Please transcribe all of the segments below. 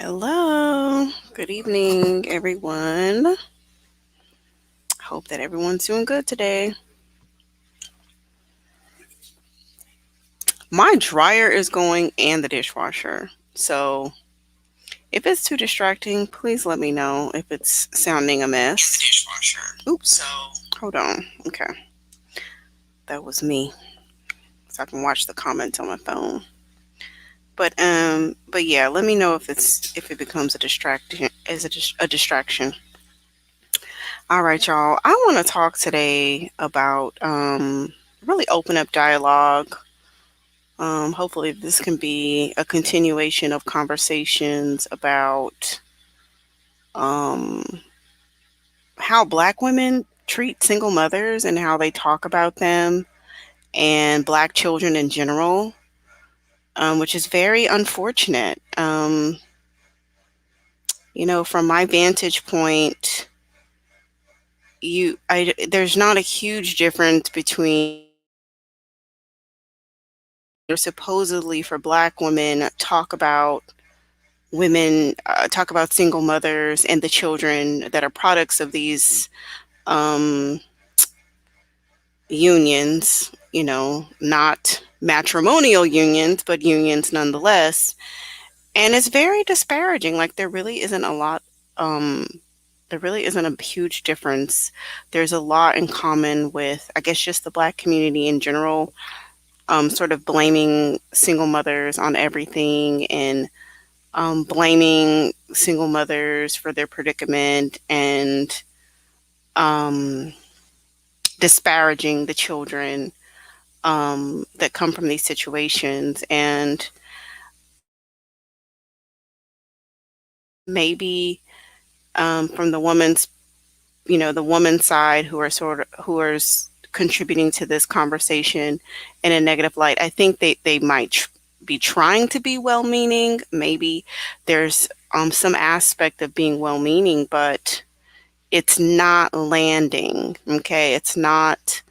Hello. Good evening, everyone. Hope that everyone's doing good today. My dryer is going and the dishwasher. So if it's too distracting, please let me know if it's sounding a mess. Oops. Hold on. Okay. That was me. So I can watch the comments on my phone. But yeah, let me know if it becomes a distraction a distraction. All right, y'all. I want to talk today about really open up dialogue. Hopefully, this can be a continuation of conversations about um, how Black women treat single mothers and how they talk about them and Black children in general, which is very unfortunate. From my vantage point, there's not a huge difference between supposedly for Black women talk about single mothers and the children that are products of these um, unions, not matrimonial unions, but unions nonetheless. And it's very disparaging. Like um, there really isn't a huge difference. There's a lot in common with, I guess, just the Black community in general, sort of blaming single mothers on everything and blaming single mothers for their predicament and um, disparaging the children that come from these situations. And maybe from the woman's side contributing to this conversation in a negative light, I think they might be trying to be well-meaning. Maybe there's some aspect of being well-meaning, but it's not landing. Okay, it's not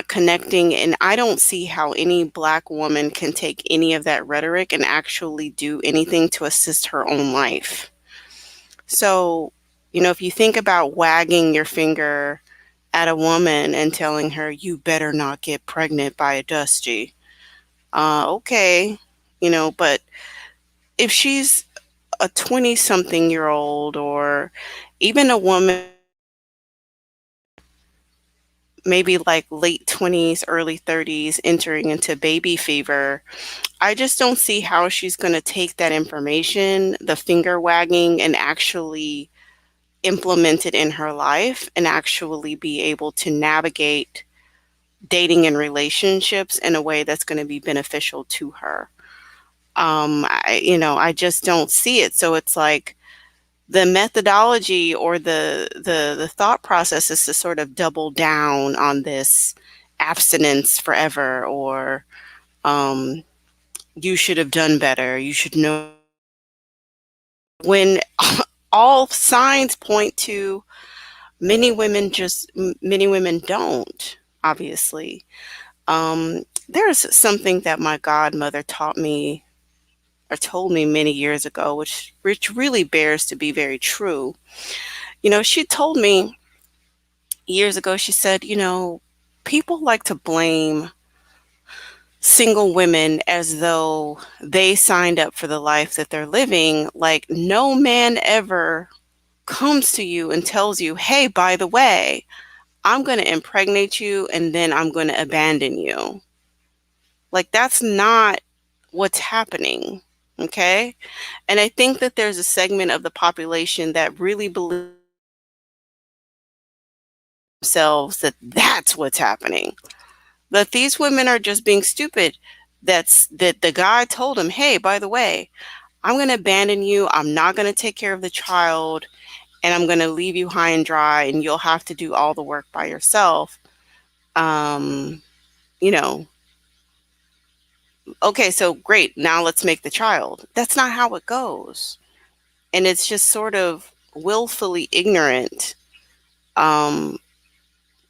connecting, and I don't see how any Black woman can take any of that rhetoric and actually do anything to assist her own life. So, if you think about wagging your finger at a woman and telling her, you better not get pregnant by a dusty, okay, but if she's a 20 something year old or even a woman maybe like late 20s, early 30s, entering into baby fever, I just don't see how she's going to take that information, the finger wagging, and actually implement it in her life and actually be able to navigate dating and relationships in a way that's going to be beneficial to her. I just don't see it. So it's like the methodology or the thought process is to sort of double down on this abstinence forever, or um, you should have done better. You should know, when all signs point to many women don't, obviously. There's something that my godmother taught me or told me many years ago, which really bears to be very true. She told me years ago, she said, people like to blame single women as though they signed up for the life that they're living. Like, no man ever comes to you and tells you, hey, by the way, I'm going to impregnate you and then I'm going to abandon you. Like, that's not what's happening. Okay. And I think that there's a segment of the population that really believes themselves that that's what's happening. That these women are just being stupid. That the guy told them, hey, by the way, I'm going to abandon you. I'm not going to take care of the child, and I'm going to leave you high and dry, and you'll have to do all the work by yourself. Um, you know, okay, so great. Now let's make the child. That's not how it goes. And it's just sort of willfully ignorant um,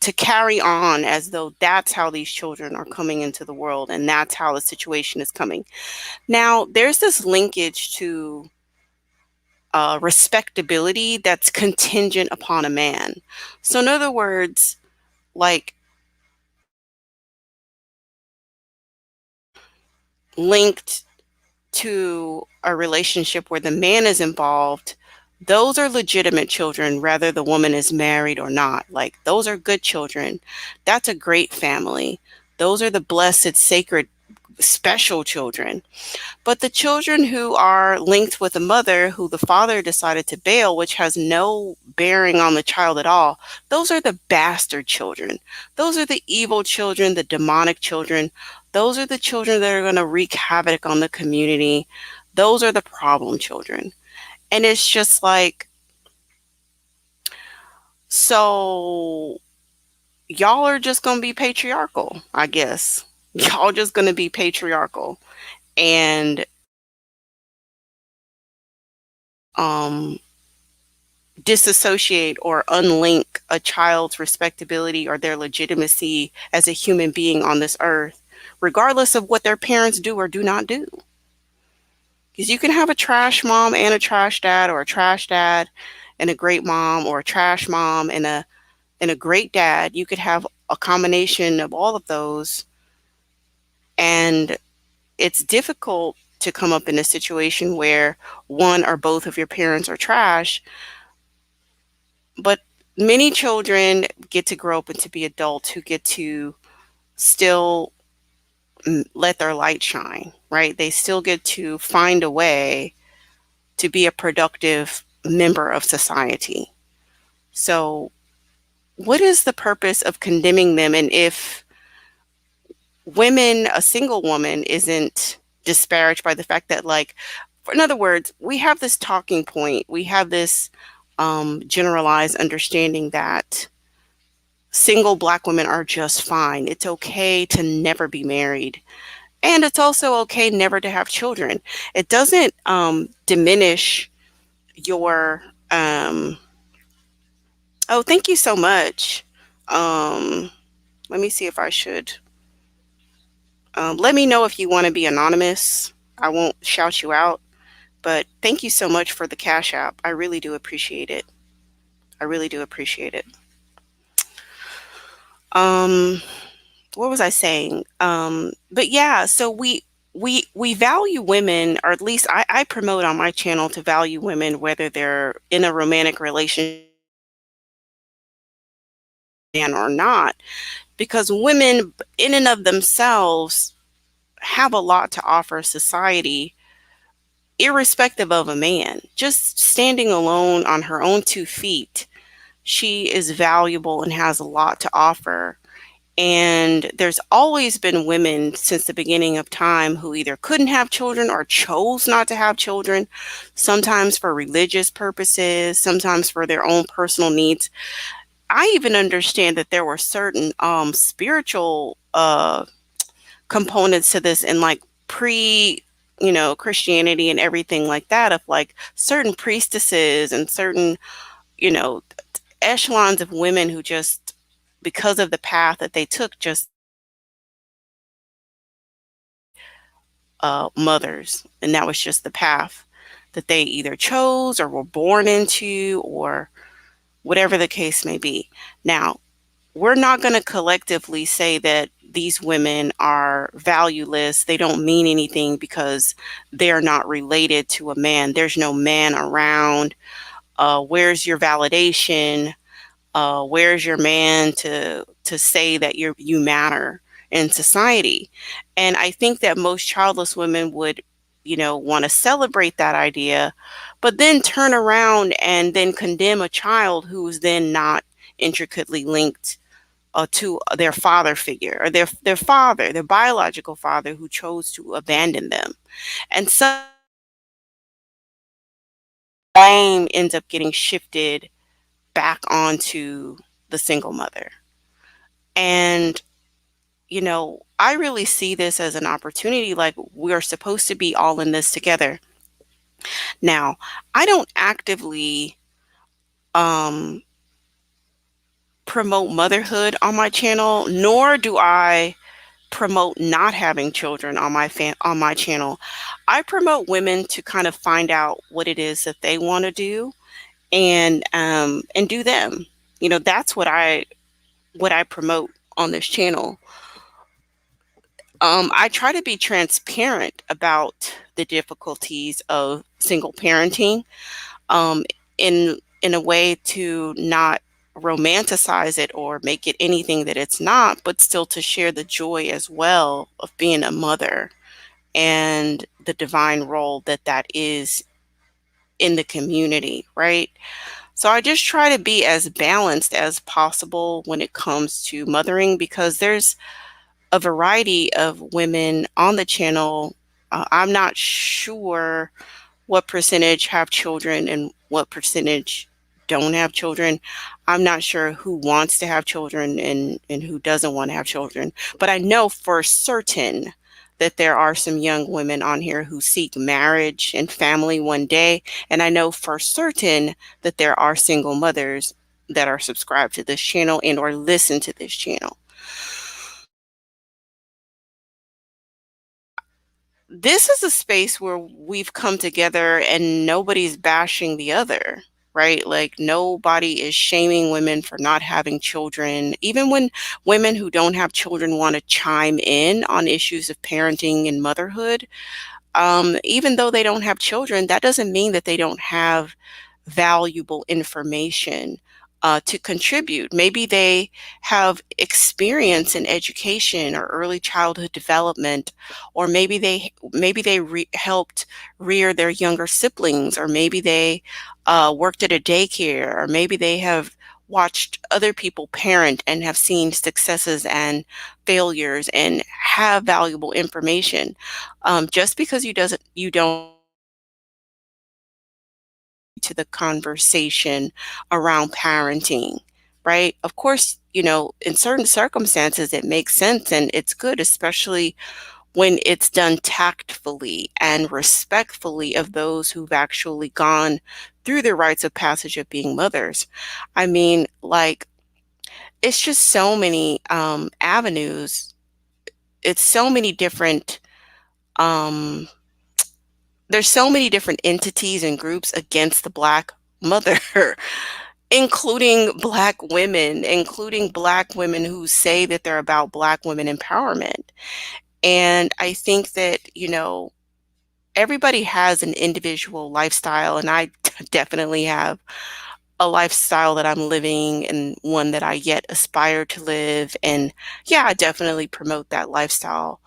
to carry on as though that's how these children are coming into the world and that's how the situation is coming. Now, there's this linkage to respectability that's contingent upon a man. So, in other words, like linked to a relationship where the man is involved, those are legitimate children, whether the woman is married or not. Like, those are good children. That's a great family. Those are the blessed, sacred, special children. But the children who are linked with a mother who the father decided to bail, which has no bearing on the child at all, those are the bastard children. Those are the evil children, the demonic children. Those are the children that are going to wreak havoc on the community. Those are the problem children. And it's just like, so y'all are just going to be patriarchal, I guess. Y'all just going to be patriarchal. And um disassociate or unlink a child's respectability or their legitimacy as a human being on this earth, regardless of what their parents do or do not do. Because you can have a trash mom and a trash dad, or a trash dad and a great mom, or a trash mom and a great dad. You could have a combination of all of those, and it's difficult to come up in a situation where one or both of your parents are trash. But many children get to grow up and to be adults who get to still let their light shine, right? They still get to find a way to be a productive member of society. So, what is the purpose of condemning them? And if women, a single woman, isn't disparaged by the fact that, like, in other words, we have this talking point, we have this generalized understanding that single Black women are just fine. It's okay to never be married. And it's also okay never to have children. It doesn't diminish your. Oh, thank you so much. Um, Let me see if I should. Let me know if you want to be anonymous. I won't shout you out. But thank you so much for the Cash App. I really do appreciate it. I really do appreciate it. Um, what was I saying? But yeah, so we value women, or at least I promote on my channel to value women, whether they're in a romantic relationship or not, because women in and of themselves have a lot to offer society, irrespective of a man. Just standing alone on her own 2 feet, she is valuable and has a lot to offer. And there's always been women since the beginning of time who either couldn't have children or chose not to have children, sometimes for religious purposes, sometimes for their own personal needs. I even understand that there were certain spiritual components to this in, like, pre, Christianity and everything like that, of like certain priestesses and certain, you know, echelons of women who just, because of the path that they took, just mothers. And that was just the path that they either chose or were born into, or whatever the case may be. Now, we're not going to collectively say that these women are valueless. They don't mean anything because they're not related to a man. There's no man around. Where's your validation? Where's your man to say that you matter in society? And I think that most childless women would, want to celebrate that idea, but then turn around and then condemn a child who's then not intricately linked to their father figure, or their father, their biological father, who chose to abandon them. And some blame ends up getting shifted back onto the single mother. And, I really see this as an opportunity. Like, we're supposed to be all in this together. Now, I don't actively um, promote motherhood on my channel, nor do I promote not having children on on my channel. I promote women to kind of find out what it is that they want to do and do them. You know, that's what I promote on this channel. I try to be transparent about the difficulties of single parenting, um, in a way to not romanticize it or make it anything that it's not, but still to share the joy as well of being a mother and the divine role that that is in the community, right? So I just try to be as balanced as possible when it comes to mothering because there's a variety of women on the channel. I'm not sure what percentage have children and what percentage don't have children. I'm not sure who wants to have children and who doesn't want to have children. But I know for certain that there are some young women on here who seek marriage and family one day. And I know for certain that there are single mothers that are subscribed to this channel and or listen to this channel. This is a space where we've come together and nobody's bashing the other, right? Like nobody is shaming women for not having children. Even when women who don't have children want to chime in on issues of parenting and motherhood, even though they don't have children, that doesn't mean that they don't have valuable information to contribute. Maybe they have experience in education or early childhood development, or maybe they helped rear their younger siblings, or maybe they worked at a daycare, or maybe they have watched other people parent and have seen successes and failures and have valuable information. Just because you don't to the conversation around parenting, right? Of course, you know, in certain circumstances, it makes sense and it's good, especially when it's done tactfully and respectfully of those who've actually gone through the rites of passage of being mothers. I mean, like, it's just so many avenues. It's so many different um, there's so many different entities and groups against the Black mother, including Black women who say that they're about Black women empowerment. And I think that, you know, everybody has an individual lifestyle, and I definitely have a lifestyle that I'm living and one that I yet aspire to live. And yeah, I definitely promote that lifestyle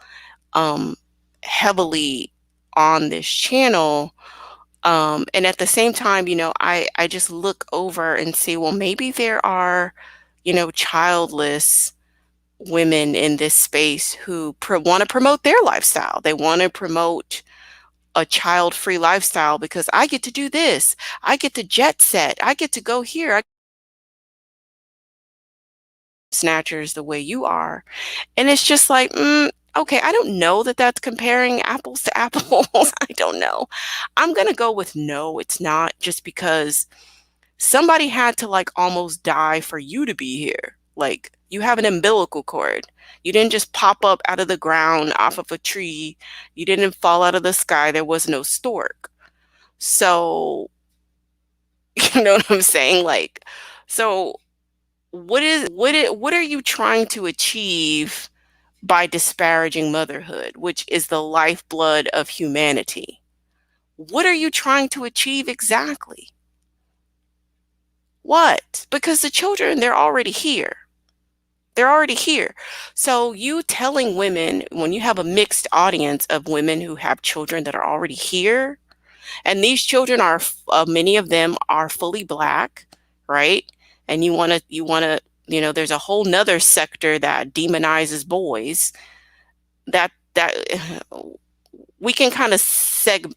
um, heavily on this channel. And at the same time, you know, I just look over and see, well, maybe there are, you know, childless women in this space who want to promote their lifestyle. They want to promote a child-free lifestyle because I get to do this. I get to jet set. I get to go here. I snatchers the way you are. And it's just like, okay, I don't know that that's comparing apples to apples. I don't know. I'm going to go with no, it's not, just because somebody had to like almost die for you to be here. Like you have an umbilical cord. You didn't just pop up out of the ground off of a tree. You didn't fall out of the sky. There was no stork. So, you know what I'm saying? Like, so what are you trying to achieve by disparaging motherhood, which is the lifeblood of humanity? What are you trying to achieve exactly? What? Because the children, they're already here. They're already here. So you telling women, when you have a mixed audience of women who have children that are already here, and these children are, many of them are fully Black, right? And you know, there's a whole nother sector that demonizes boys. That we can kind of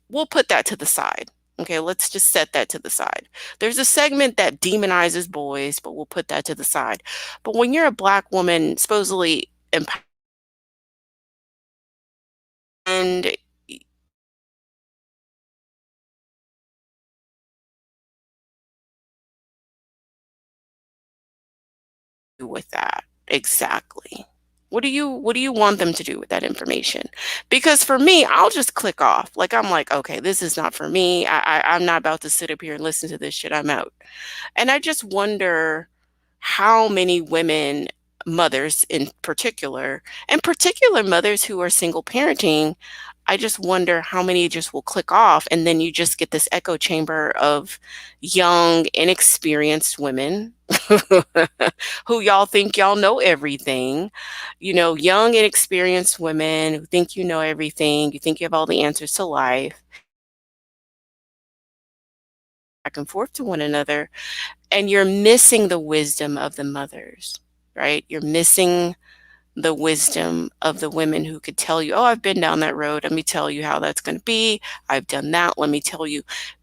we'll put that to the side. Okay, let's just set that to the side. There's a segment that demonizes boys, but we'll put that to the side. But when you're a Black woman, supposedly empowered and with that, exactly. What do you want them to do with that information? Because for me, I'll just click off. Like I'm like, okay, this is not for me. I'm not about to sit up here and listen to this shit. I'm out. And I just wonder how many women, mothers in particular, and particular mothers who are single parenting, I just wonder how many just will click off. And then you just get this echo chamber of young, inexperienced women who y'all think y'all know everything. Young, inexperienced women who think you know everything. You think you have all the answers to life, back and forth to one another. And you're missing the wisdom of the mothers, right? You're missing the wisdom of the women who could tell you, "Oh, I've been down that road. Let me tell you how that's going to be. I've done that. Let me tell you."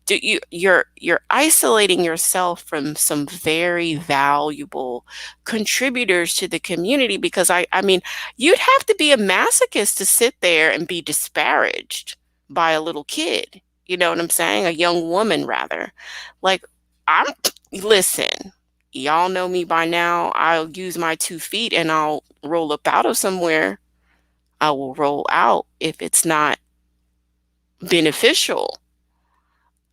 You're isolating yourself from some very valuable contributors to the community, because I mean, you'd have to be a masochist to sit there and be disparaged by a little kid. You know what I'm saying? A young woman, rather. Like, I'm listen, y'all know me by now. I'll use my 2 feet and I'll roll up out of somewhere. I will roll out if it's not beneficial.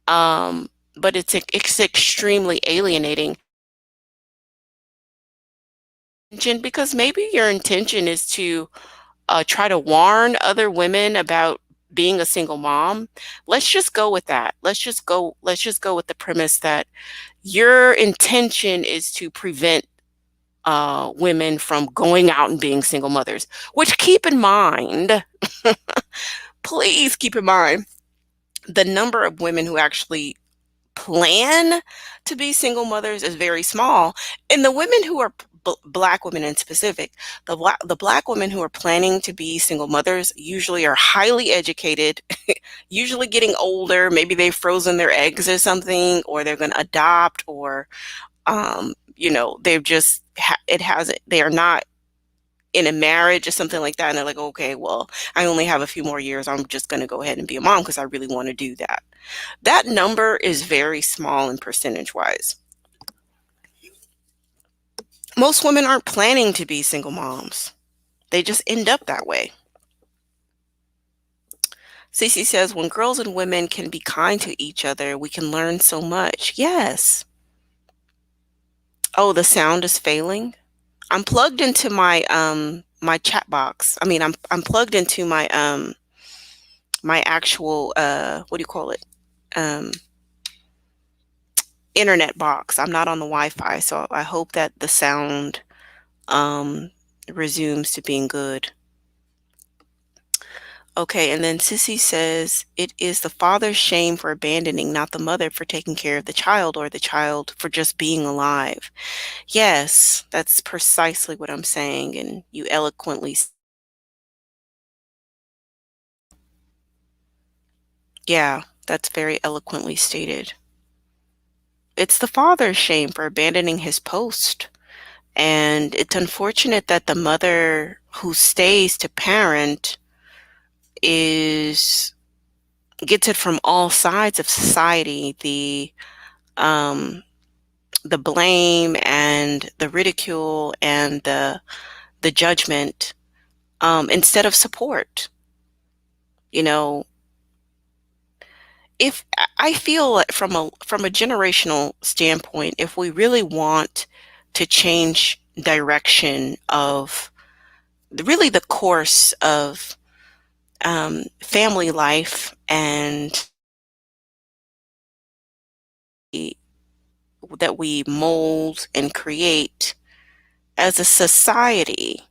Um, but it's extremely alienating, because maybe your intention is to try to warn other women about being a single mom. Let's just go with that. Let's just go with the premise that your intention is to prevent women from going out and being single mothers. Which, keep in mind, please keep in mind, the number of women who actually plan to be single mothers is very small. And the women who are Black women in specific, the Black women who are planning to be single mothers usually are highly educated, usually getting older. Maybe they've frozen their eggs or something, or they're going to adopt, or they've just it hasn't. They are not in a marriage or something like that, and they're like, okay, well, I only have a few more years. I'm just going to go ahead and be a mom because I really want to do that. That number is very small in percentage wise. Most women aren't planning to be single moms. They just end up that way. Cece says, when girls and women can be kind to each other, we can learn so much. Yes. Oh, the sound is failing. I'm plugged into my chat box. I mean, I'm plugged into my actual what do you call it? Um internet box. I'm not on the Wi-Fi, so I hope that the sound um resumes to being good. Okay, and then Sissy says it is the father's shame for abandoning, not the mother for taking care of the child, or the child for just being alive. Yes, that's precisely what I'm saying, and you eloquently. Yeah, that's very eloquently stated. It's the father's shame for abandoning his post. And it's unfortunate that the mother who stays to parent is gets it from all sides of society, um the blame and the ridicule and the judgment, instead of support. You know, if I feel like from a generational standpoint, if we really want to change direction of really the course of family life, and that we mold and create as a society,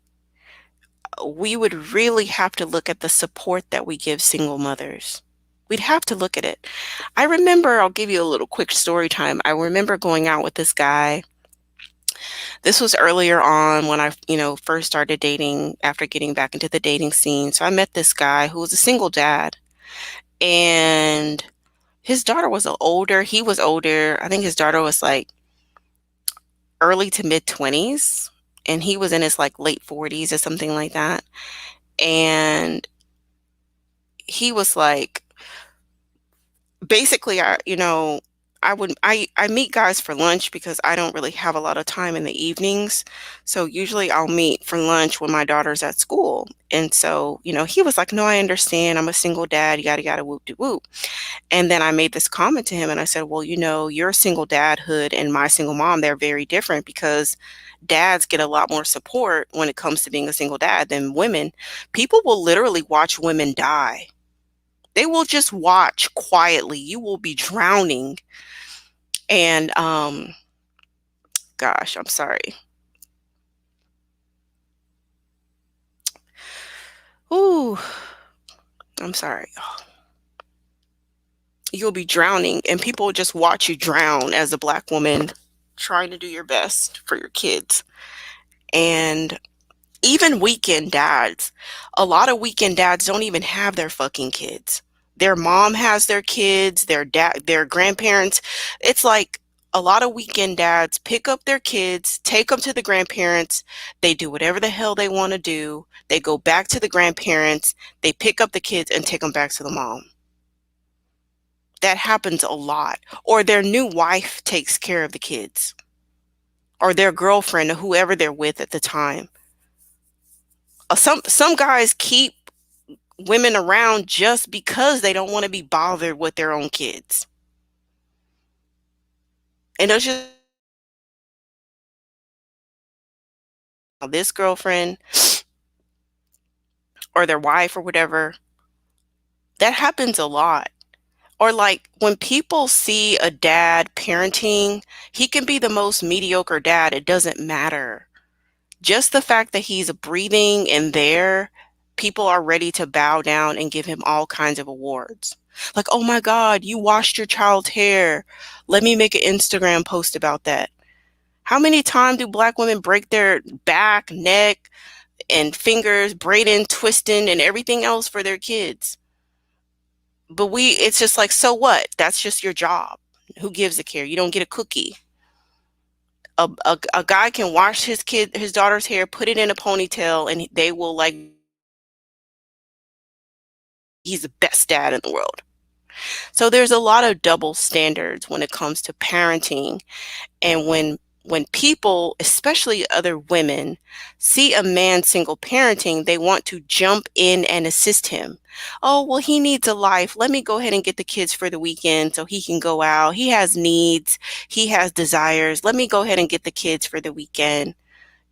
we would really have to look at the support that we give single mothers. We'd have to look at it. I remember, I'll give you a little quick story time. I remember going out with this guy. This was earlier on when I first started dating after getting back into the dating scene. So I met this guy who was a single dad, and his daughter was older. He was older. I think his daughter was like early to mid 20s, and he was in his like late 40s or something like that. And he was like, basically, I I meet guys for lunch because I don't really have a lot of time in the evenings. So usually I'll meet for lunch when my daughter's at school. And so, he was like, "No, I understand. I'm a single dad, yada yada whoop de whoop." And then I made this comment to him and I said, "Well, your single dadhood and my single mom, they're very different because dads get a lot more support when it comes to being a single dad than women. People will literally watch women die. They will just watch quietly. You will be drowning." And gosh, I'm sorry. Ooh, I'm sorry. You'll be drowning and people will just watch you drown as a Black woman trying to do your best for your kids. And even weekend dads, a lot of weekend dads don't even have their fucking kids. Their mom has their kids, their grandparents. It's like a lot of weekend dads pick up their kids, take them to the grandparents, they do whatever the hell they want to do. They go back to the grandparents, they pick up the kids and take them back to the mom. That happens a lot. Or their new wife takes care of the kids, or their girlfriend, or whoever they're with at the time. Some guys keep women around just because they don't want to be bothered with their own kids. And it's just this girlfriend or their wife or whatever. That happens a lot. Or like when people see a dad parenting, he can be the most mediocre dad. It doesn't matter. Just the fact that he's breathing and there, people are ready to bow down and give him all kinds of awards. Like, "Oh my God, you washed your child's hair. Let me make an Instagram post about that." How many times do Black women break their back, neck, and fingers, braiding, twisting, and everything else for their kids? But it's just like, so what? That's just your job. Who gives a care? You don't get a cookie. A guy can wash his daughter's hair, put it in a ponytail, and they will like, he's the best dad in the world. So there's a lot of double standards when it comes to parenting. And when people, especially other women, see a man single parenting, they want to jump in and assist him. "Oh, well, he needs a life. Let me go ahead and get the kids for the weekend so he can go out. He has needs, he has desires. Let me go ahead and get the kids for the weekend."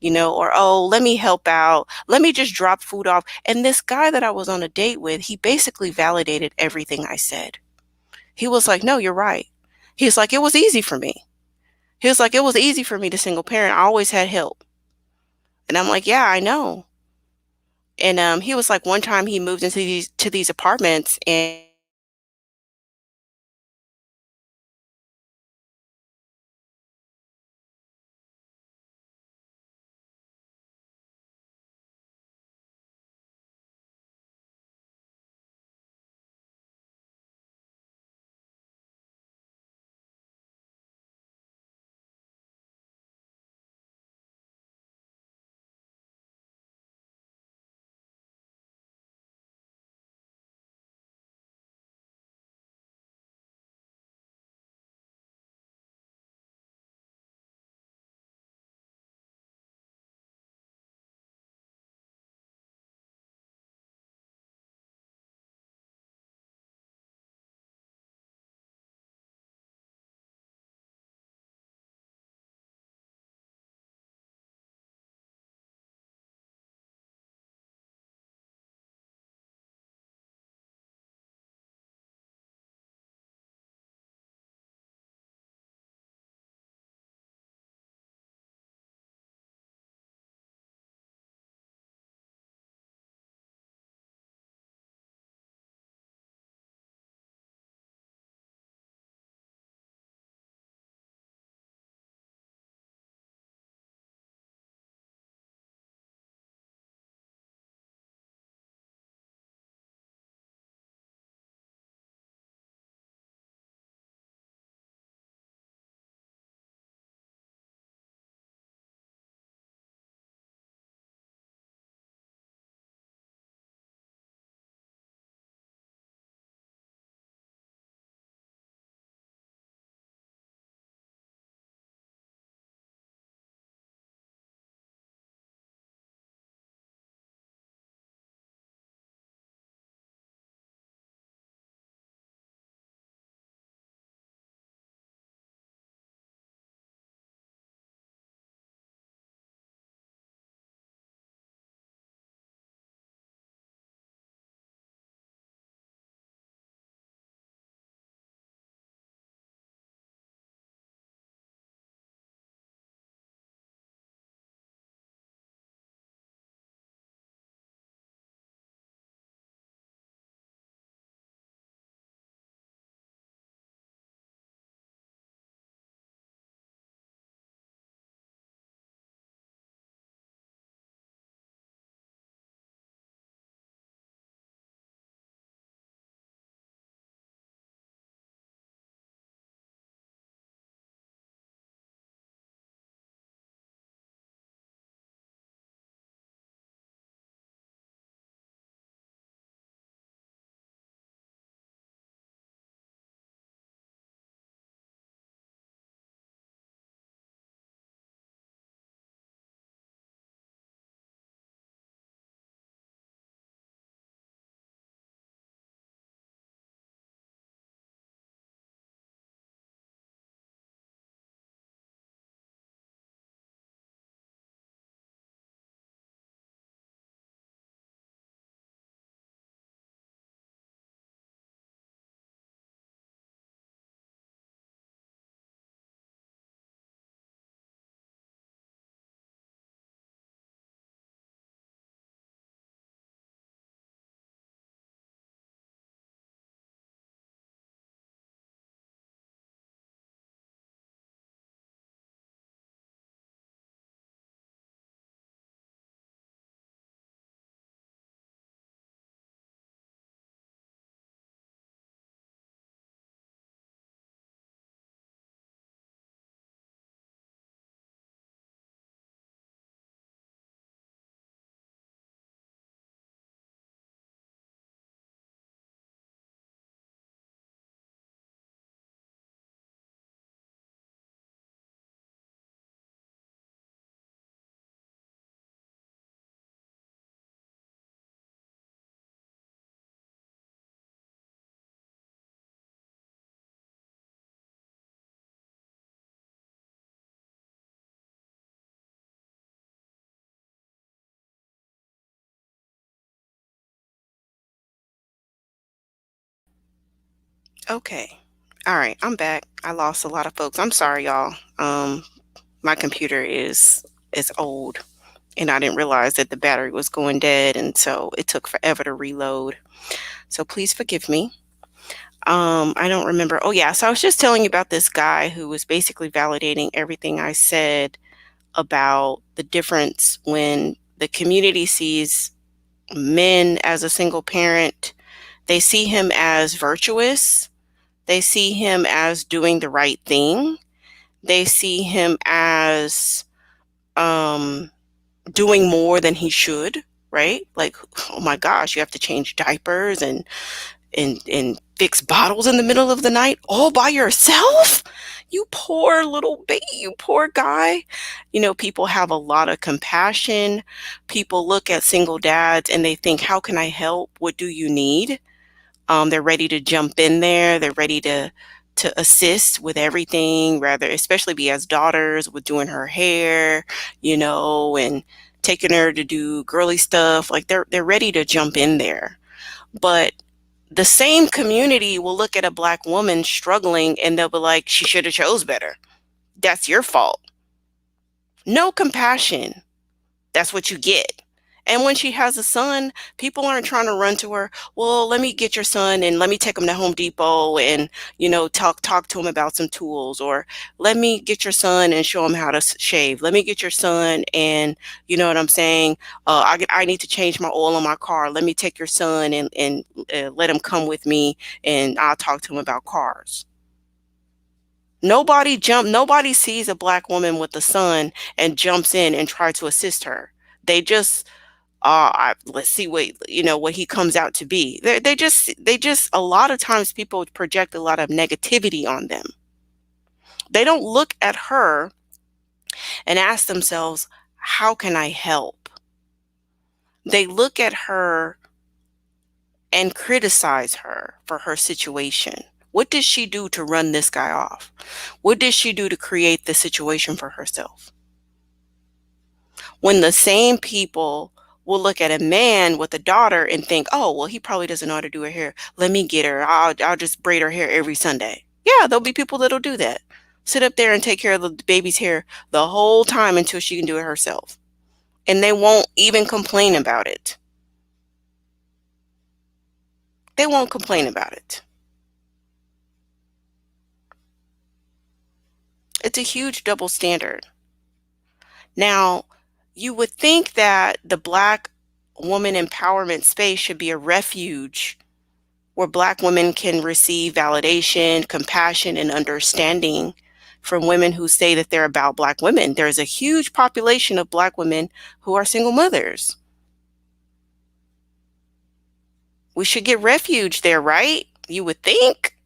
Or, "Oh, let me help out. Let me just drop food off." And this guy that I was on a date with, he basically validated everything I said. He was like, "No, you're right." He's like, "It was easy for me." He was like, "It was easy for me to single parent. I always had help." And I'm like, "Yeah, I know." And he was like, one time he moved into these apartments and Okay. All right, I'm back. I lost a lot of folks. I'm sorry, y'all. My computer is old, and I didn't realize that the battery was going dead, and so it took forever to reload. So please forgive me. I don't remember. Oh yeah, so I was just telling you about this guy who was basically validating everything I said about the difference when the community sees men as a single parent. They see him as virtuous. They see him as doing the right thing. They see him as um, doing more than he should, right? Like, oh my gosh, you have to change diapers and fix bottles in the middle of the night all by yourself? You poor little baby, you poor guy. You know, people have a lot of compassion. People look at single dads and they think, how can I help? What do you need? They're ready to jump in there. They're ready to assist with everything, rather, especially be as daughters with doing her hair, and taking her to do girly stuff. Like they're ready to jump in there. But the same community will look at a Black woman struggling and they'll be like, she should have chose better. That's your fault. No compassion. That's what you get. And when she has a son, people aren't trying to run to her. Well, let me get your son and let me take him to Home Depot and, talk to him about some tools. Or let me get your son and show him how to shave. Let me get your son and, you know what I'm saying? I need to change my oil on my car. Let me take your son and let him come with me and I'll talk to him about cars. Nobody sees a Black woman with a son and jumps in and try to assist her. They just let's see what he comes out to be. They just a lot of times people project a lot of negativity on them. They don't look at her and ask themselves, how can I help? They look at her and criticize her for her situation. What did she do to run this guy off? What did she do to create the situation for herself? When the same people will look at a man with a daughter and think, oh, well, he probably doesn't know how to do her hair. Let me get her. I'll just braid her hair every Sunday. Yeah, there'll be people that'll do that. Sit up there and take care of the baby's hair the whole time until she can do it herself. And they won't even complain about it. They won't complain about it. It's a huge double standard. Now, you would think that the Black woman empowerment space should be a refuge where Black women can receive validation, compassion, and understanding from women who say that they're about Black women. There's a huge population of Black women who are single mothers. We should get refuge there, right? You would think.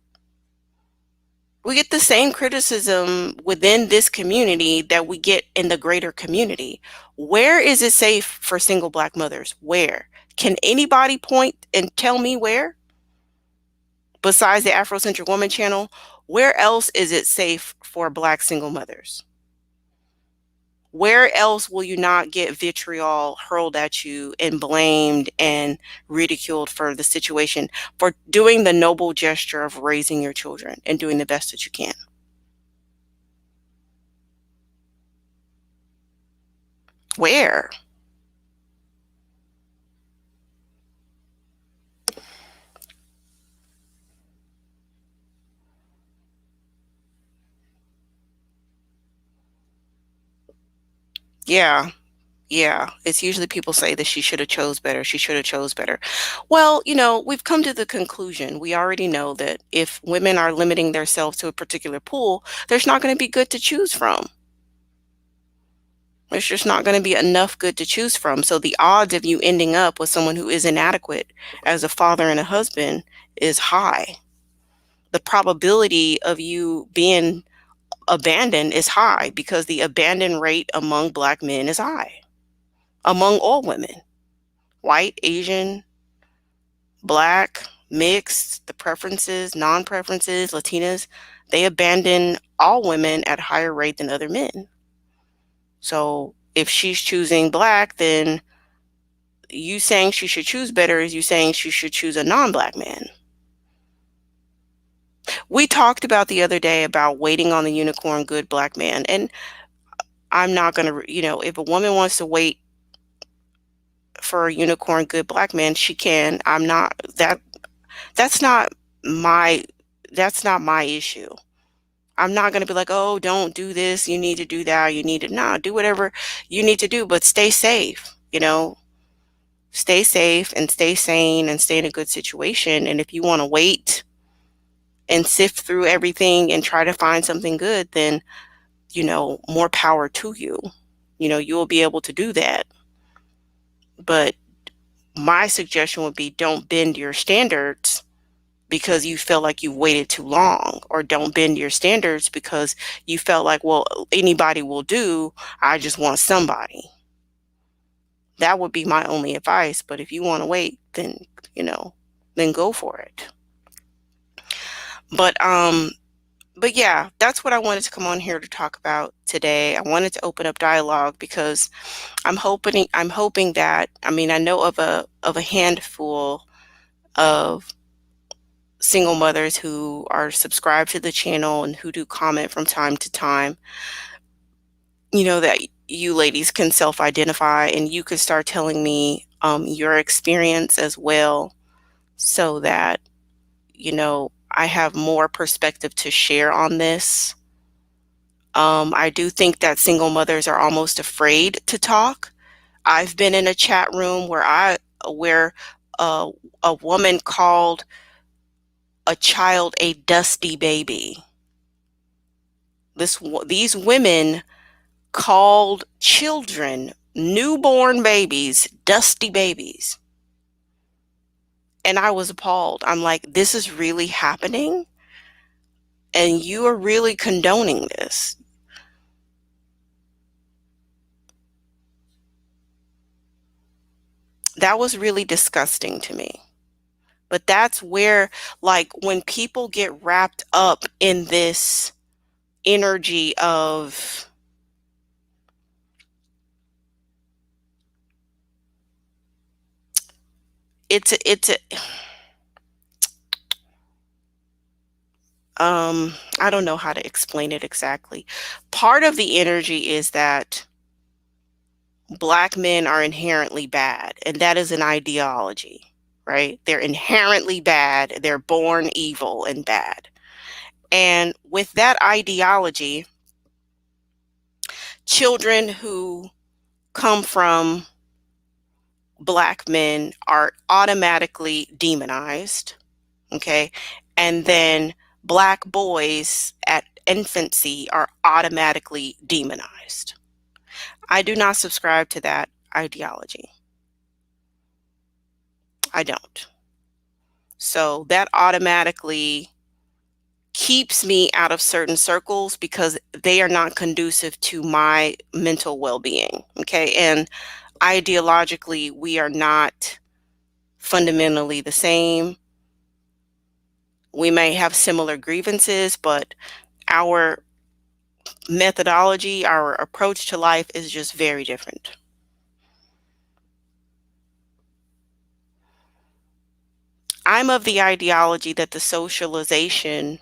We get the same criticism within this community that we get in the greater community. Where is it safe for single Black mothers? Where? Can anybody point and tell me where? Besides the Afrocentric Woman channel, where else is it safe for Black single mothers? Where else will you not get vitriol hurled at you and blamed and ridiculed for the situation, for doing the noble gesture of raising your children and doing the best that you can? Where? Yeah. Yeah, it's usually people say that she should have chose better. She should have chose better. Well, we've come to the conclusion. We already know that if women are limiting themselves to a particular pool, there's not going to be good to choose from. There's just not going to be enough good to choose from. So the odds of you ending up with someone who is inadequate as a father and a husband is high. The probability of you being abandoned is high because the abandon rate among Black men is high. Among all women, white, Asian, Black, mixed, the preferences, non-preferences, Latinas, they abandon all women at higher rate than other men. So if she's choosing Black, then you saying she should choose better is you saying she should choose a non-Black man. We talked about the other day about waiting on the unicorn good black man, and I'm not going to, if a woman wants to wait for a unicorn good black man, she can. I'm not that that's not my that's not my issue. I'm not going to be like, "Oh, don't do this. You need to do that. You need to nah, do whatever you need to do, but stay safe, Stay safe and stay sane and stay in a good situation. And if you want to wait and sift through everything and try to find something good, then, more power to you. You'll be able to do that. But my suggestion would be don't bend your standards because you feel like you've waited too long, or don't bend your standards because you felt like, well, anybody will do. I just want somebody. That would be my only advice. But if you want to wait, then go for it. But yeah, that's what I wanted to come on here to talk about today. I wanted to open up dialogue because I'm hoping that, I know of a handful of single mothers who are subscribed to the channel and who do comment from time to time, that you ladies can self-identify and you can start telling me your experience as well, so that, I have more perspective to share on this. I do think that single mothers are almost afraid to talk. I've been in a chat room where uh, a woman called a child a dusty baby. These women called children, newborn babies, dusty babies. And I was appalled. I'm like, this is really happening? And you are really condoning this? That was really disgusting to me. But that's where, like, when people get wrapped up in this energy of, it's a I don't know how to explain it exactly. Part of the energy is that black men are inherently bad, and that is an ideology, right? They're inherently bad. They're born evil and bad. And with that ideology, children who come from black men are automatically demonized, okay? And then black boys at infancy are automatically demonized. I do not subscribe to that ideology. I don't. So that automatically keeps me out of certain circles because they are not conducive to my mental well-being, okay? And ideologically, we are not fundamentally the same. We may have similar grievances, but our methodology, our approach to life is just very different. I'm of the ideology that the socialization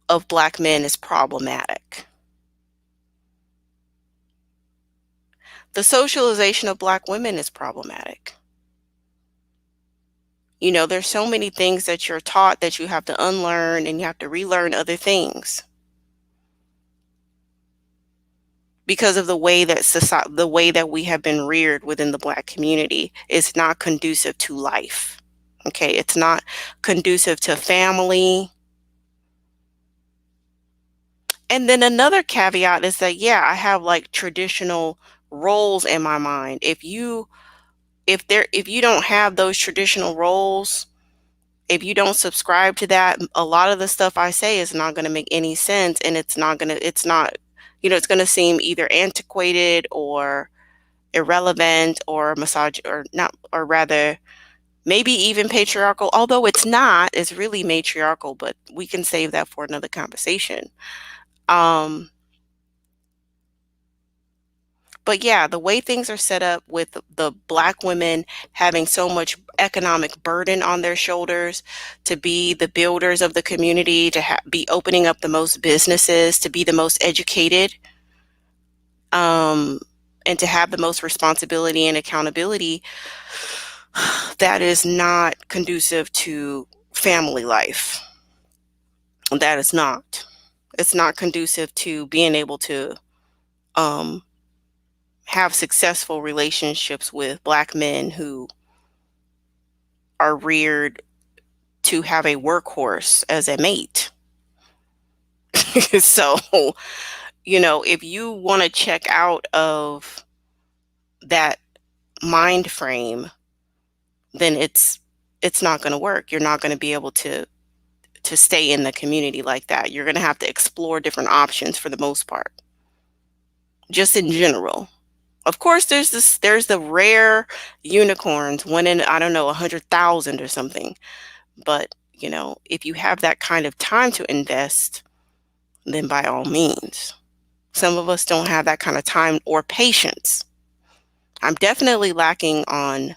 of black men is problematic. The socialization of black women is problematic. There's so many things that you're taught that you have to unlearn, and you have to relearn other things because of the way that we have been reared within the black community is not conducive to life. Okay, it's not conducive to family. And then another caveat is that, yeah, I have like traditional roles in my mind. If you don't have those traditional roles, if you don't subscribe to that, a lot of the stuff I say is not going to make any sense, and it's not, it's going to seem either antiquated or irrelevant or or not, or rather maybe even patriarchal, although it's not. It's really matriarchal, but we can save that for another conversation. But But yeah, the way things are set up with the Black women having so much economic burden on their shoulders to be the builders of the community, to be opening up the most businesses, to be the most educated, um, and to have the most responsibility and accountability, that is not conducive to family life. That is not. It's not conducive to being able to um, have successful relationships with Black men who are reared to have a workhorse as a mate. So, if you want to check out of that mind frame, then it's not going to work. You're not going to be able to stay in the community like that. You're going to have to explore different options for the most part, just in general. Of course, there's the rare unicorns, one in, I don't know, 100,000 or something. But, if you have that kind of time to invest, then by all means. Some of us don't have that kind of time or patience. I'm definitely lacking on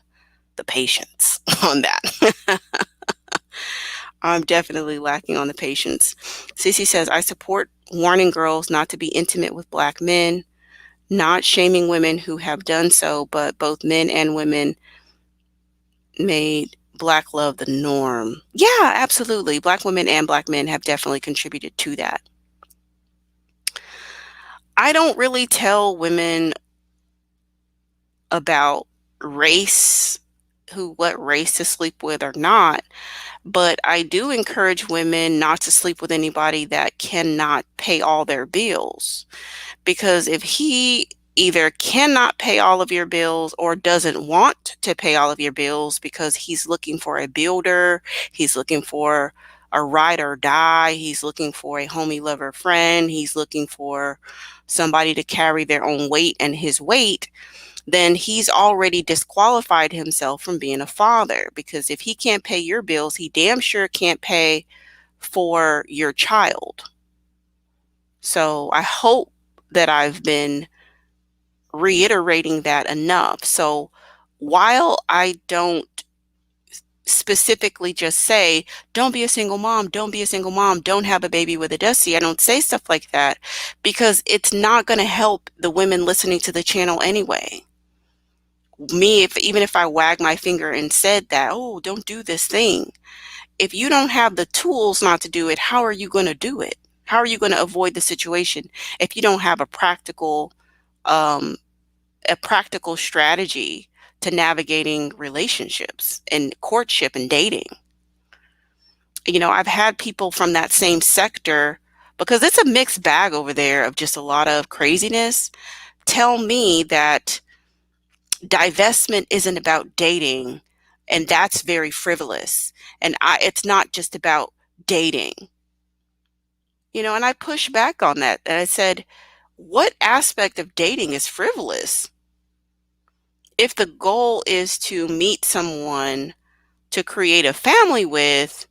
the patience on that. I'm definitely lacking on the patience. Sissy says, I support warning girls not to be intimate with Black men, not shaming women who have done so, but both men and women made Black love the norm. Yeah, absolutely. Black women and Black men have definitely contributed to that. I don't really tell women about race, what race to sleep with or not, but I do encourage women not to sleep with anybody that cannot pay all their bills. Because if he either cannot pay all of your bills or doesn't want to pay all of your bills because he's looking for a builder, he's looking for a ride or die, he's looking for a homie lover friend, he's looking for somebody to carry their own weight and his weight, then he's already disqualified himself from being a father. Because if he can't pay your bills, he damn sure can't pay for your child. So I hope that I've been reiterating that enough. So while I don't specifically just say, don't be a single mom, don't be a single mom, don't have a baby with a Dusty, I don't say stuff like that because it's not going to help the women listening to the channel anyway. Even if I wag my finger and said that, oh, don't do this thing. If you don't have the tools not to do it, how are you going to do it? How are you going to avoid the situation if you don't have um, a practical strategy to navigating relationships and courtship and dating? I've had people from that same sector, because it's a mixed bag over there of just a lot of craziness, tell me that divestment isn't about dating, and that's very frivolous. And it's not just about dating. And I pushed back on that. And I said, what aspect of dating is frivolous? If the goal is to meet someone to create a family with,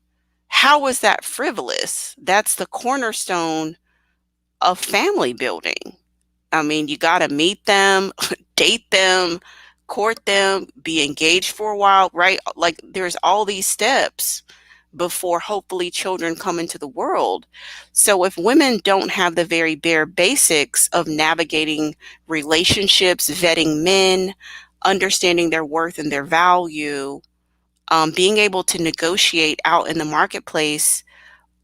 how is that frivolous? That's the cornerstone of family building. I mean, you got to meet them, date them, court them, be engaged for a while, right? Like there's all these steps before hopefully children come into the world. So if women don't have the very bare basics of navigating relationships, vetting men, understanding their worth and their value, being able to negotiate out in the marketplace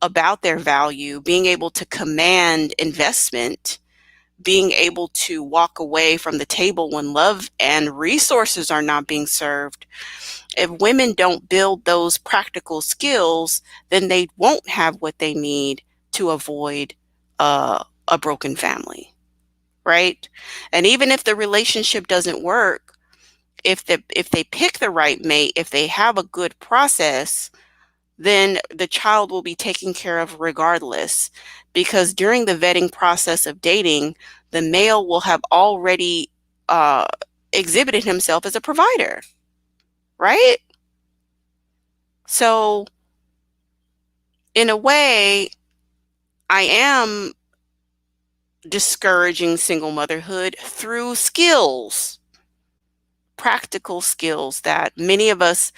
about their value, being able to command investment, being able to walk away from the table when love and resources are not being served. If women don't build those practical skills, then they won't have what they need to avoid a broken family, right? And even if the relationship doesn't work, if they pick the right mate, if they have a good process, then the child will be taken care of regardless. Because during the vetting process of dating, the male will have already uh, exhibited himself as a provider, right? So, in a way, I am discouraging single motherhood through skills, practical skills that many of us,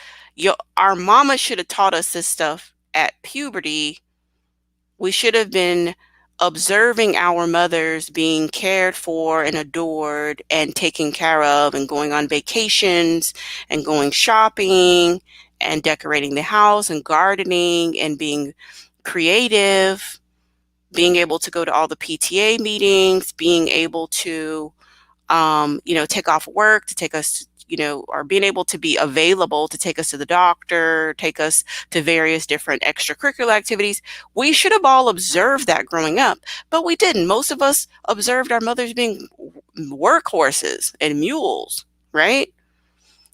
our mama should have taught us this stuff at puberty. We should have been observing our mothers being cared for and adored and taken care of and going on vacations and going shopping and decorating the house and gardening and being creative, being able to go to all the PTA meetings, being able to take off work to take us, or being able to be available to take us to the doctor, take us to various different extracurricular activities. We should have all observed that growing up, but we didn't. Most of us observed our mothers being workhorses and mules, right?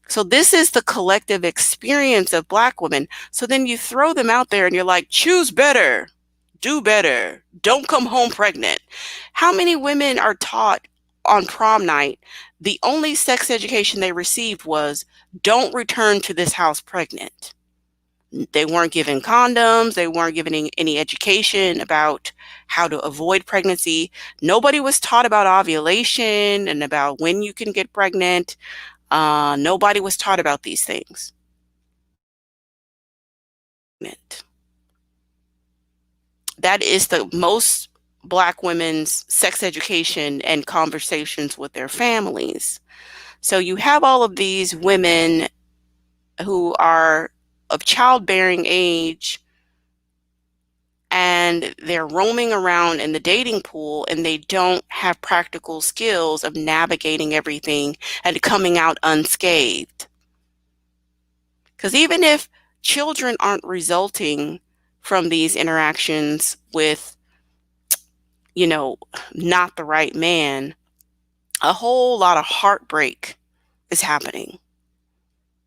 So this is the collective experience of Black women. So then you throw them out there and you're like, choose better, do better, don't come home pregnant. How many women are taught on prom night the only sex education they received was don't return to this house pregnant? They weren't given condoms. They weren't given any education about how to avoid pregnancy. Nobody was taught about ovulation and about when you can get pregnant. Nobody was taught about these things. That is the most Black women's sex education and conversations with their families. So you have all of these women who are of childbearing age and they're roaming around in the dating pool and they don't have practical skills of navigating everything and coming out unscathed. Because even if children aren't resulting from these interactions with, not the right man, a whole lot of heartbreak is happening.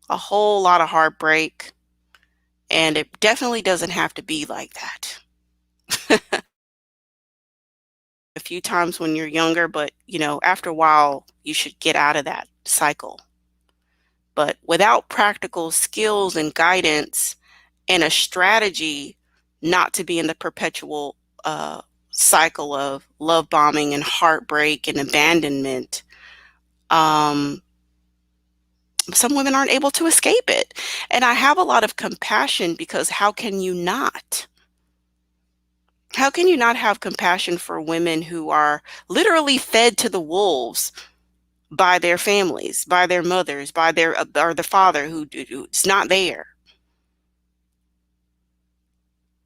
A whole lot of heartbreak. And it definitely doesn't have to be like that. A few times when you're younger, but, after a while, you should get out of that cycle. But without practical skills and guidance and a strategy not to be in the perpetual cycle of love bombing and heartbreak and abandonment, some women aren't able to escape it. And I have a lot of compassion because how can you not? How can you not have compassion for women who are literally fed to the wolves by their families, by their mothers, by their or the father who's not there?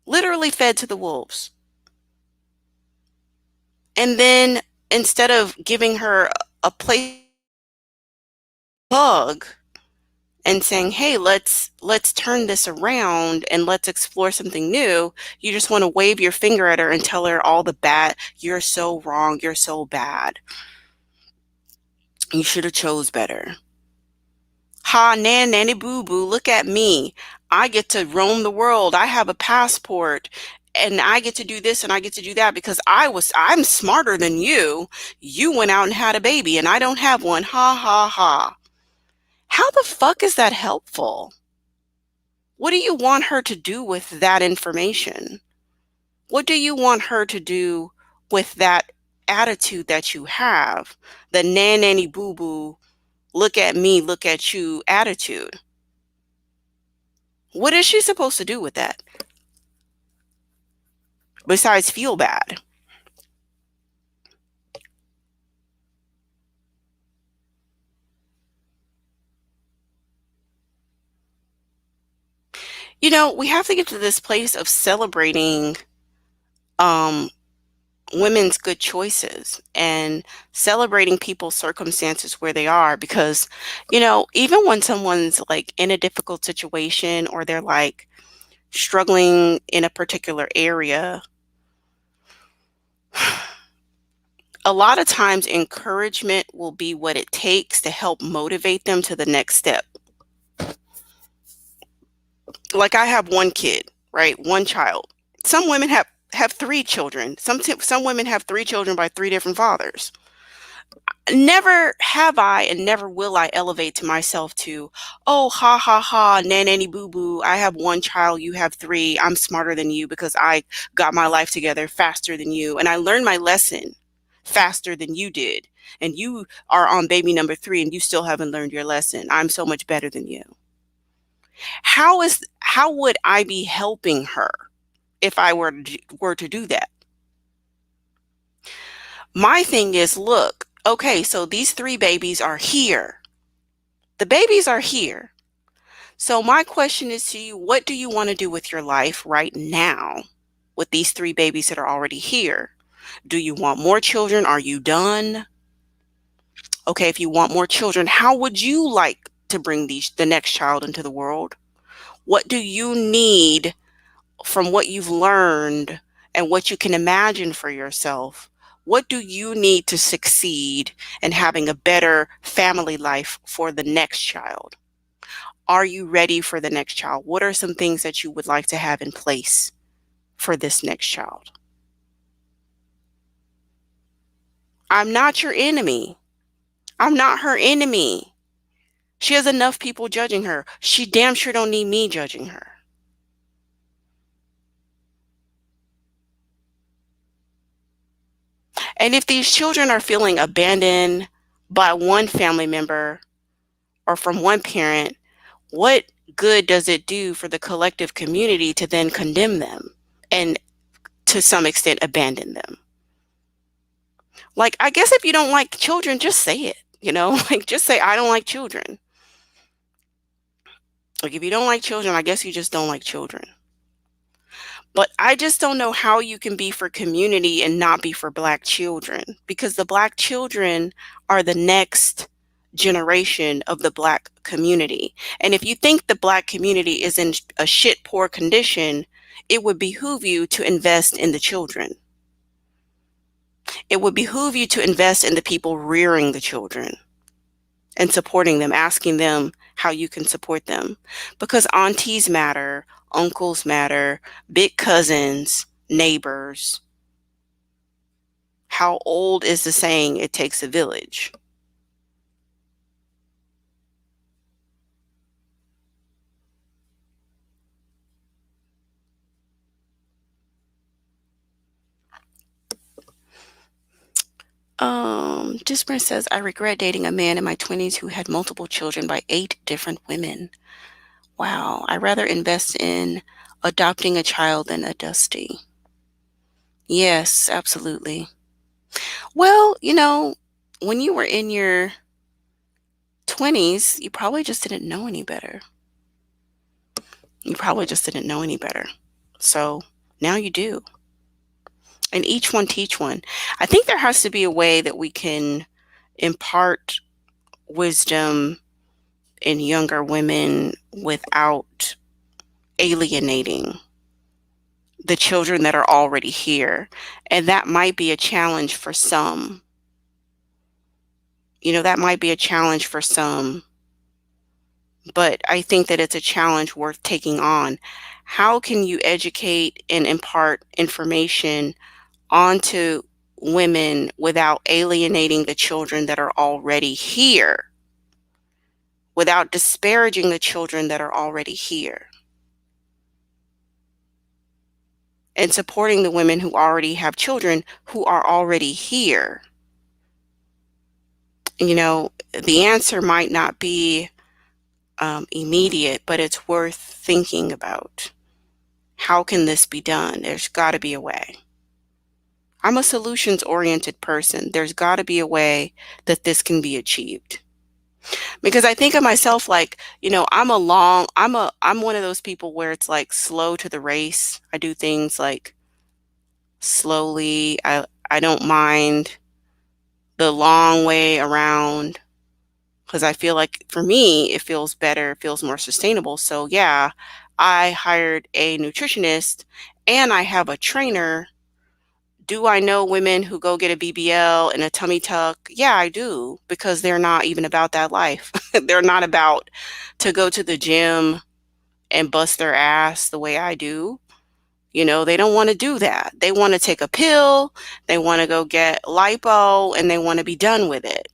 Literally fed to the wolves. And then instead of giving her a place hug and saying, "Hey, let's turn this around and let's explore something new," you just want to wave your finger at her and tell her all the bad, "You're so wrong, you're so bad. You should have chose better. Ha, nan, nanny, boo, boo, look at me. I get to roam the world. I have a passport and I get to do this and I get to do that because I'm smarter than you. You went out and had a baby and I don't have one. Ha, ha, ha." How the fuck is that helpful? What do you want her to do with that information? What do you want her to do with that attitude that you have? The nan, nanny, boo, boo, look at me, look at you attitude. What is she supposed to do with that besides feel bad? We have to get to this place of celebrating um, women's good choices and celebrating people's circumstances where they are because, even when someone's like in a difficult situation or they're like struggling in a particular area, a lot of times encouragement will be what it takes to help motivate them to the next step. Like I have one kid, right? One child. Some women have three children. Some women have three children by three different fathers. Never have I and never will I elevate to myself to, "Oh, ha ha ha, nanny boo boo. I have one child, you have three. I'm smarter than you because I got my life together faster than you and I learned my lesson." faster than you did. And you are on baby number 3 and you still haven't learned your lesson. I'm so much better than you. How would I be helping her if I were to do that? My thing is, look, okay, so these 3 babies are here. The babies are here. So my question is to you, what do you want to do with your life right now with these 3 babies that are already here? Do you want more children? Are you done? Okay, if you want more children, how would you like to bring the next child into the world? What do you need from what you've learned and what you can imagine for yourself? What do you need to succeed in having a better family life for the next child? Are you ready for the next child? What are some things that you would like to have in place for this next child? I'm not your enemy. I'm not her enemy. She has enough people judging her. She damn sure don't need me judging her. And if these children are feeling abandoned by one family member or from one parent, what good does it do for the collective community to then condemn them and to some extent abandon them? Like, I guess if you don't like children, just say it, like just say, I don't like children. Like, if you don't like children, I guess you just don't like children. But I just don't know how you can be for community and not be for Black children, because the Black children are the next generation of the Black community. And if you think the Black community is in a shit poor condition, it would behoove you to invest in the children. It would behoove you to invest in the people rearing the children and supporting them, asking them how you can support them. Because aunties matter, uncles matter, big cousins, neighbors. How old is the saying, it takes a village? Disper says, I regret dating a man in my 20s who had multiple children by 8 different women. Wow, I'd rather invest in adopting a child than a Dusty. Yes, absolutely. Well, when you were in your 20s, you probably just didn't know any better. You probably just didn't know any better. So now you do. And each one teach one. I think there has to be a way that we can impart wisdom in younger women without alienating the children that are already here. And that might be a challenge for some. That might be a challenge for some. But I think that it's a challenge worth taking on. How can you educate and impart information onto women without alienating the children that are already here, without disparaging the children that are already here, and supporting the women who already have children who are already here? The answer might not be immediate, but it's worth thinking about. How can this be done? There's got to be a way. I'm a solutions-oriented person. There's got to be a way that this can be achieved. Because I think of myself like, I'm one of those people where it's like slow to the race. I do things like slowly. I don't mind the long way around, because I feel like for me, it feels better, it feels more sustainable. So yeah, I hired a nutritionist and I have a trainer. Do I know women who go get a BBL and a tummy tuck? Yeah, I do, because they're not even about that life. They're not about to go to the gym and bust their ass the way I do. They don't want to do that. They want to take a pill, they want to go get lipo, and they want to be done with it.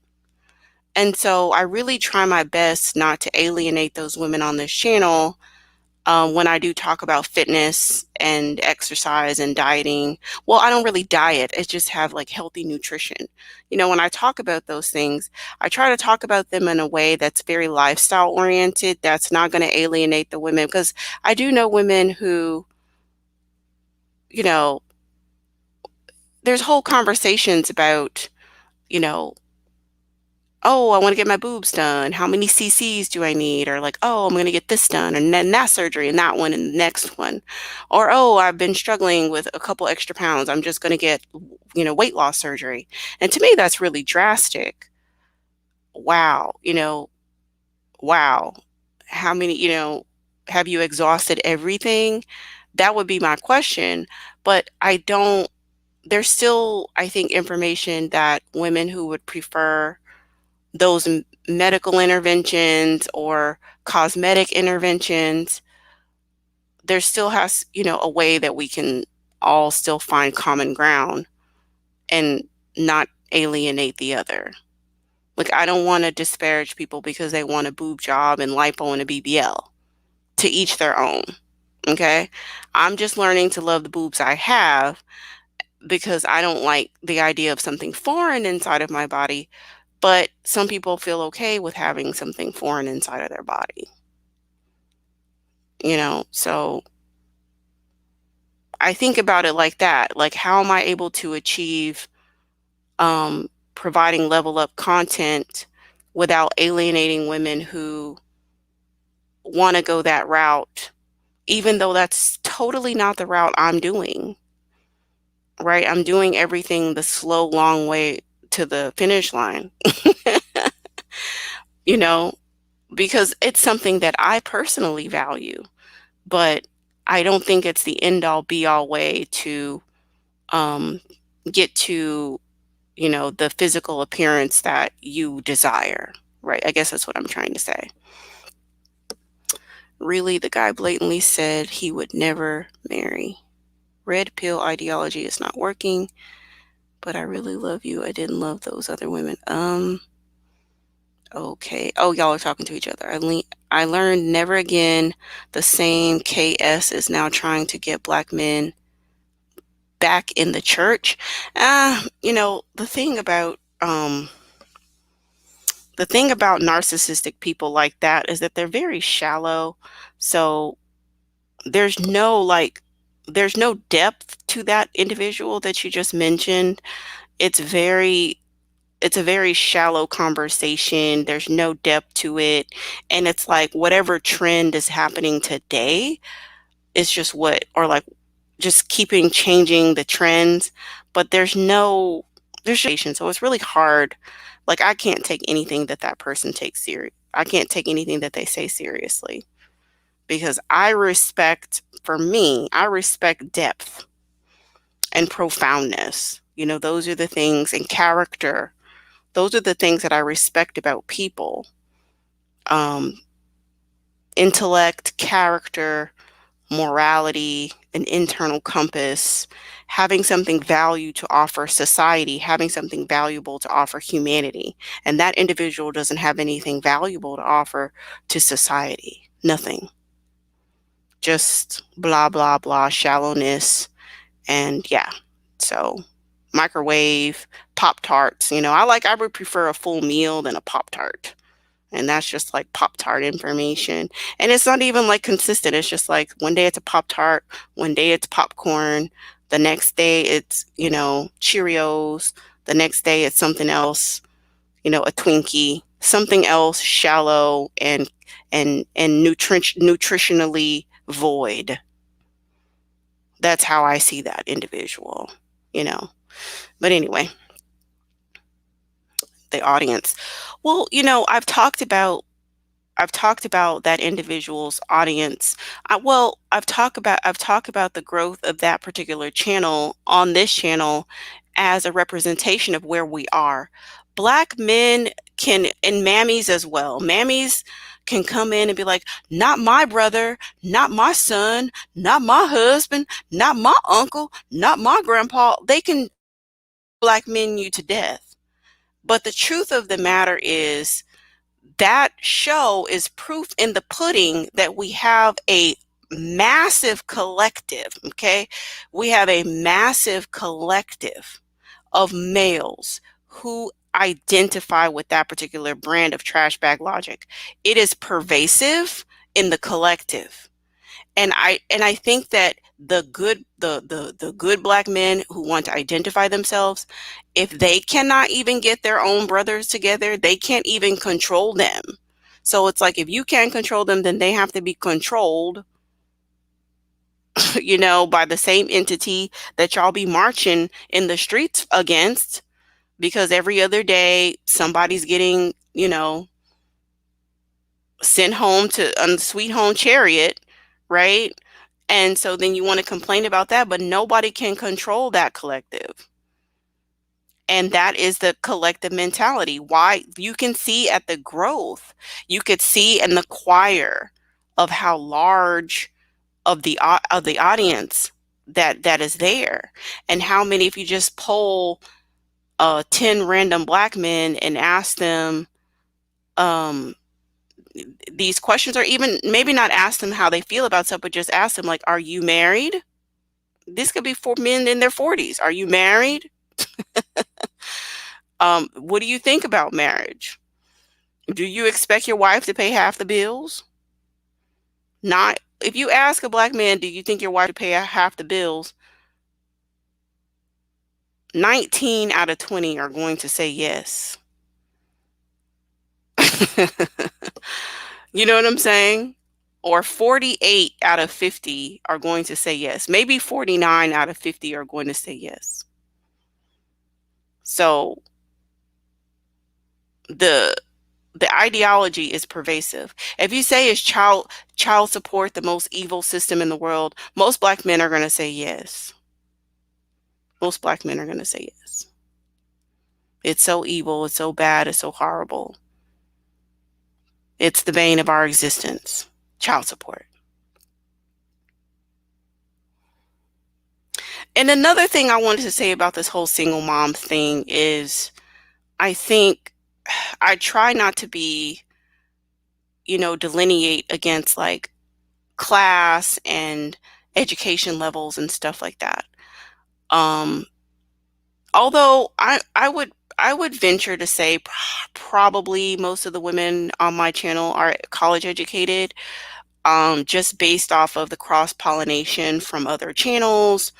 And so I really try my best not to alienate those women on this channel When I do talk about fitness and exercise and dieting, well, I don't really diet. I just have like healthy nutrition. When I talk about those things, I try to talk about them in a way that's very lifestyle oriented, that's not going to alienate the women. Because I do know women who, you know, there's whole conversations about, you know, oh, I want to get my boobs done. How many cc's do I need? Or like, oh, I'm going to get this done and then that surgery and that one and the next one. Or, oh, I've been struggling with a couple extra pounds. I'm just going to get, weight loss surgery. And to me, that's really drastic. Wow. Wow. How many, have you exhausted everything? That would be my question. But there's still, I think, information that women who would prefer those medical interventions or cosmetic interventions, there still has, a way that we can all still find common ground and not alienate the other. Like, I don't want to disparage people because they want a boob job and lipo and a BBL. To each their own. Okay. I'm just learning to love the boobs I have because I don't like the idea of something foreign inside of my body. But some people feel okay with having something foreign inside of their body, So I think about it like that. Like, how am I able to achieve providing level up content without alienating women who want to go that route, even though that's totally not the route I'm doing, right? I'm doing everything the slow, long way to the finish line, you know, because it's something that I personally value. But I don't think it's the end all be all way to um, get to, the physical appearance that you desire, right? I guess that's what I'm trying to say. Really, the guy blatantly said he would never marry. Red pill ideology is not working, but I really love you. I didn't love those other women. Okay. Oh, y'all are talking to each other. I learned never again. The same KS is now trying to get black men back in the church. The thing about narcissistic people like that is that they're very shallow. So there's no there's no depth to that individual that you just mentioned. It's a very shallow conversation. There's no depth to it. And it's like whatever trend is happening today is just just keeping changing the trends, but so it's really hard. Like, I can't take anything that person takes serious. I can't take anything that they say seriously because for me, I respect depth and profoundness. Those are the things, and character. Those are the things that I respect about people. Um, Intellect, character, morality, an internal compass, having something value to offer society, having something valuable to offer humanity. And that individual doesn't have anything valuable to offer to society. Nothing. Just blah, blah, blah, shallowness. And yeah, so microwave, Pop-Tarts. I would prefer a full meal than a Pop-Tart. And that's just like Pop-Tart information. And it's not even like consistent. It's just like one day it's a Pop-Tart, one day it's popcorn, the next day it's, Cheerios, the next day it's something else, a Twinkie, something else shallow and nutritionally void. That's how I see that individual, you know. But anyway, the audience. Well, I've talked about that individual's audience. I've talked about the growth of that particular channel on this channel as a representation of where we are. Black men can, and mammies as well. Mammies can come in and be like, not my brother, not my son, not my husband, not my uncle, not my grandpa. They can black men you to death. But the truth of the matter is that show is proof in the pudding that we have a massive collective, okay? We have a massive collective of males who identify with that particular brand of trash bag logic. It is pervasive in the collective. And I think that the good black men who want to identify themselves, if they cannot even get their own brothers together, they can't even control them. So it's like if you can't control them, then they have to be controlled, by the same entity that y'all be marching in the streets against, because every other day somebody's getting, sent home to on the sweet home chariot, right? And so then you want to complain about that, but nobody can control that collective. And that is the collective mentality. Why you can see at the growth, you could see in the choir of how large of the audience that is there, and how many, if you just poll 10 random black men and ask them um these questions, or even maybe not ask them how they feel about stuff, but just ask them, like, are you married? This could be for men in their 40s. Are you married? What do you think about marriage? Do you expect your wife to pay half the bills? Not if you ask a black man, do you think your wife to pay half the bills? 19 out of 20 are going to say yes. You know what I'm saying? Or 48 out of 50 are going to say yes. Maybe 49 out of 50 are going to say yes. So the the ideology is pervasive. If you say is child support the most evil system in the world, most black men are going to say yes. Most black men are going to say yes. It's so evil, it's so bad, it's so horrible. It's the bane of our existence. Child support. And another thing I wanted to say about this whole single mom thing is I think I try not to be, delineate against like class and education levels and stuff like that. Um, Although I would venture to say probably most of the women on my channel are college educated, just based off of the cross pollination from other channels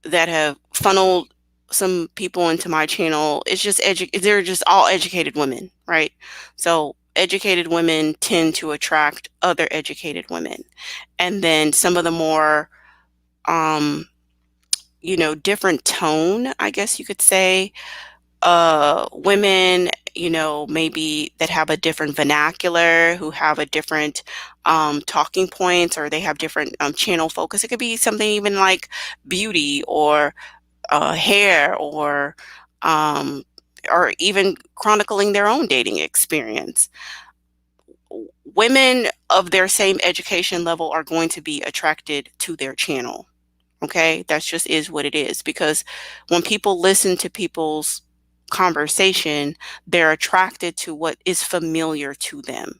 that have funneled some people into my channel. It's just they're just all educated women, right? So educated women tend to attract other educated women. And then some of the more um, different tone, I guess you could say, women, maybe that have a different vernacular, who have a different talking points, or they have different channel focus. It could be something even like beauty, or hair, um, or even chronicling their own dating experience. Women of their same education level are going to be attracted to their channel. Okay, that's just is what it is, because when people listen to people's conversation, they're attracted to what is familiar to them.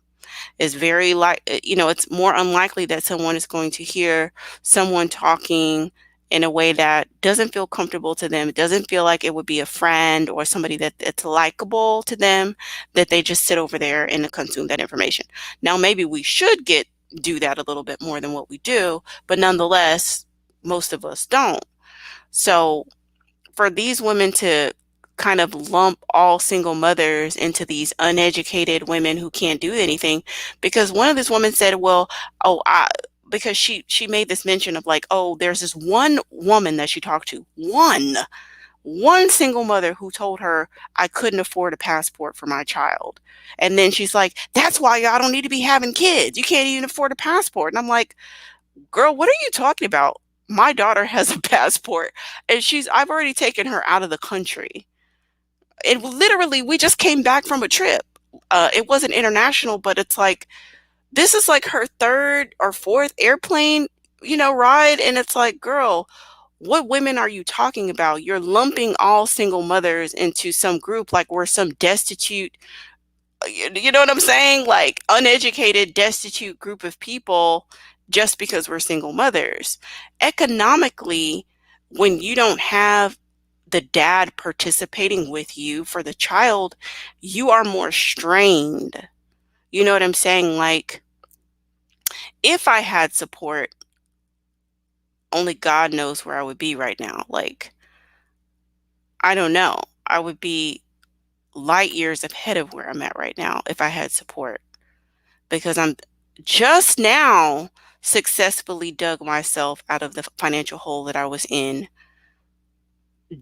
It's very like, it's more unlikely that someone is going to hear someone talking in a way that doesn't feel comfortable to them. It doesn't feel like it would be a friend or somebody that it's likable to them, that they just sit over there and consume that information. Now, maybe we should do that a little bit more than what we do, but nonetheless, most of us don't. So for these women to kind of lump all single mothers into these uneducated women who can't do anything, because one of these women said, well, oh, because she made this mention of like, oh, there's this one woman that she talked to, one single mother who told her I couldn't afford a passport for my child. And then she's like, that's why y'all don't need to be having kids. You can't even afford a passport. And I'm like, girl, what are you talking about? My daughter has a passport, and I've already taken her out of the country. It literally, we just came back from a trip. It wasn't international, but it's like, this is like her third or fourth airplane, ride. And it's like, girl, what women are you talking about? You're lumping all single mothers into some group like we're some destitute, you know what I'm saying? Like uneducated, destitute group of people just because we're single mothers. Economically, when you don't have the dad participating with you for the child, you are more strained. You know what I'm saying? Like, if I had support, only God knows where I would be right now. Like, I don't know. I would be light years ahead of where I'm at right now if I had support, because I'm just now successfully dug myself out of the financial hole that I was in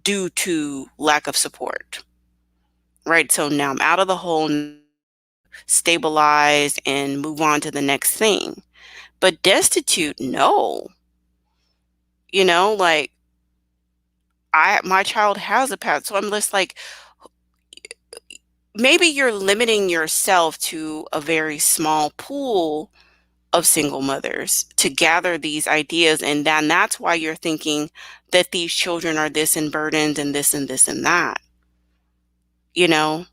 due to lack of support. Right? So now I'm out of the hole, stabilize and move on to the next thing. But destitute, no. Like, my child has a path. So I'm just like, maybe you're limiting yourself to a very small pool of single mothers to gather these ideas, and then that's why you're thinking that these children are this and burdened and this and this and that. You know,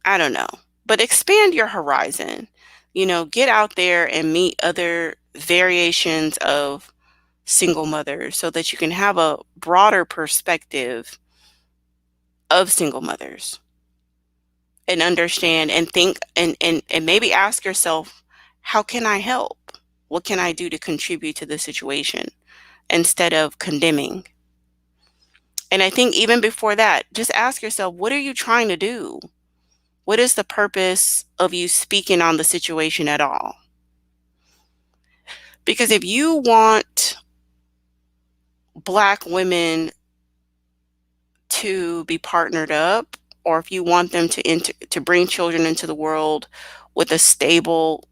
I don't know. But expand your horizon. Get out there and meet other variations of single mothers so that you can have a broader perspective of single mothers and understand and think and maybe ask yourself, how can I help? What can I do to contribute to the situation instead of condemning? And I think even before that, just ask yourself, what are you trying to do? What is the purpose of you speaking on the situation at all? Because if you want Black women to be partnered up, or if you want them to bring children into the world with a stable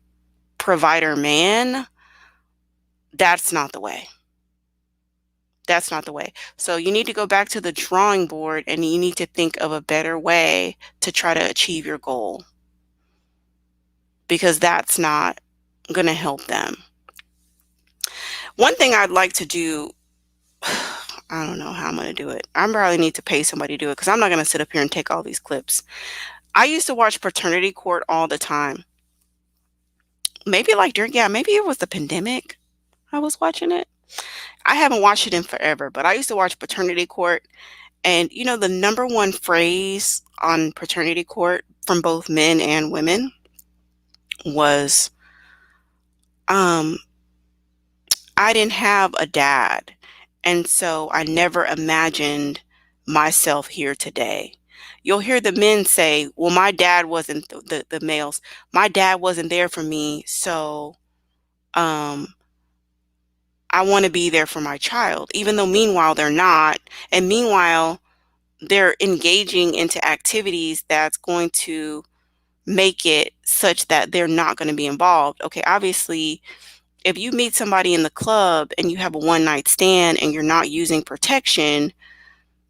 provider man, that's not the way. That's not the way. So you need to go back to the drawing board and you need to think of a better way to try to achieve your goal, because that's not going to help them. One thing I'd like to do, I don't know how I'm going to do it. I probably need to pay somebody to do it because I'm not going to sit up here and take all these clips. I used to watch Paternity Court all the time. Maybe maybe it was the pandemic I was watching it. I haven't watched it in forever, but I used to watch Paternity Court. And the number one phrase on Paternity Court from both men and women was, I didn't have a dad. And so I never imagined myself here today. You'll hear the men say, well, my dad wasn't, the males, my dad wasn't there for me. So um, I want to be there for my child, even though meanwhile they're not. And meanwhile, they're engaging into activities that's going to make it such that they're not going to be involved. Okay, obviously, if you meet somebody in the club and you have a one night stand and you're not using protection,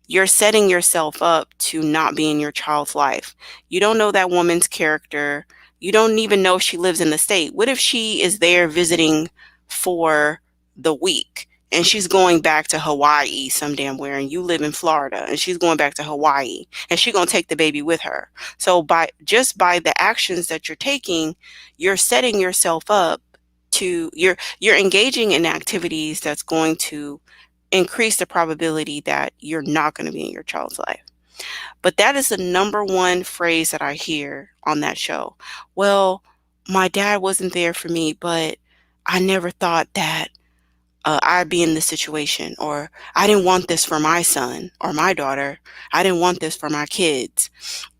you're setting yourself up to not be in your child's life. You don't know that woman's character. You don't even know if she lives in the state. What if she is there visiting for the week and she's going back to Hawaii some damn where, and you live in Florida and she's going back to Hawaii and she's going to take the baby with her. So by the actions that you're taking, you're setting yourself up to, you're engaging in activities that's going to increase the probability that you're not going to be in your child's life. But that is the number one phrase that I hear on that show. Well, my dad wasn't there for me, but I never thought that I'd be in this situation, or I didn't want this for my son or my daughter. I didn't want this for my kids.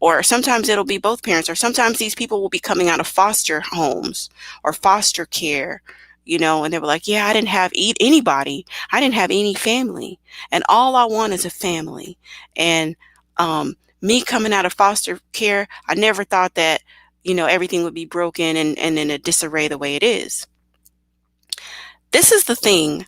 Or sometimes it'll be both parents, or sometimes these people will be coming out of foster homes or foster care, and they were like, yeah, I didn't have anybody. I didn't have any family. And all I want is a family. And me coming out of foster care, I never thought that, everything would be broken and in a disarray the way it is. This is the thing.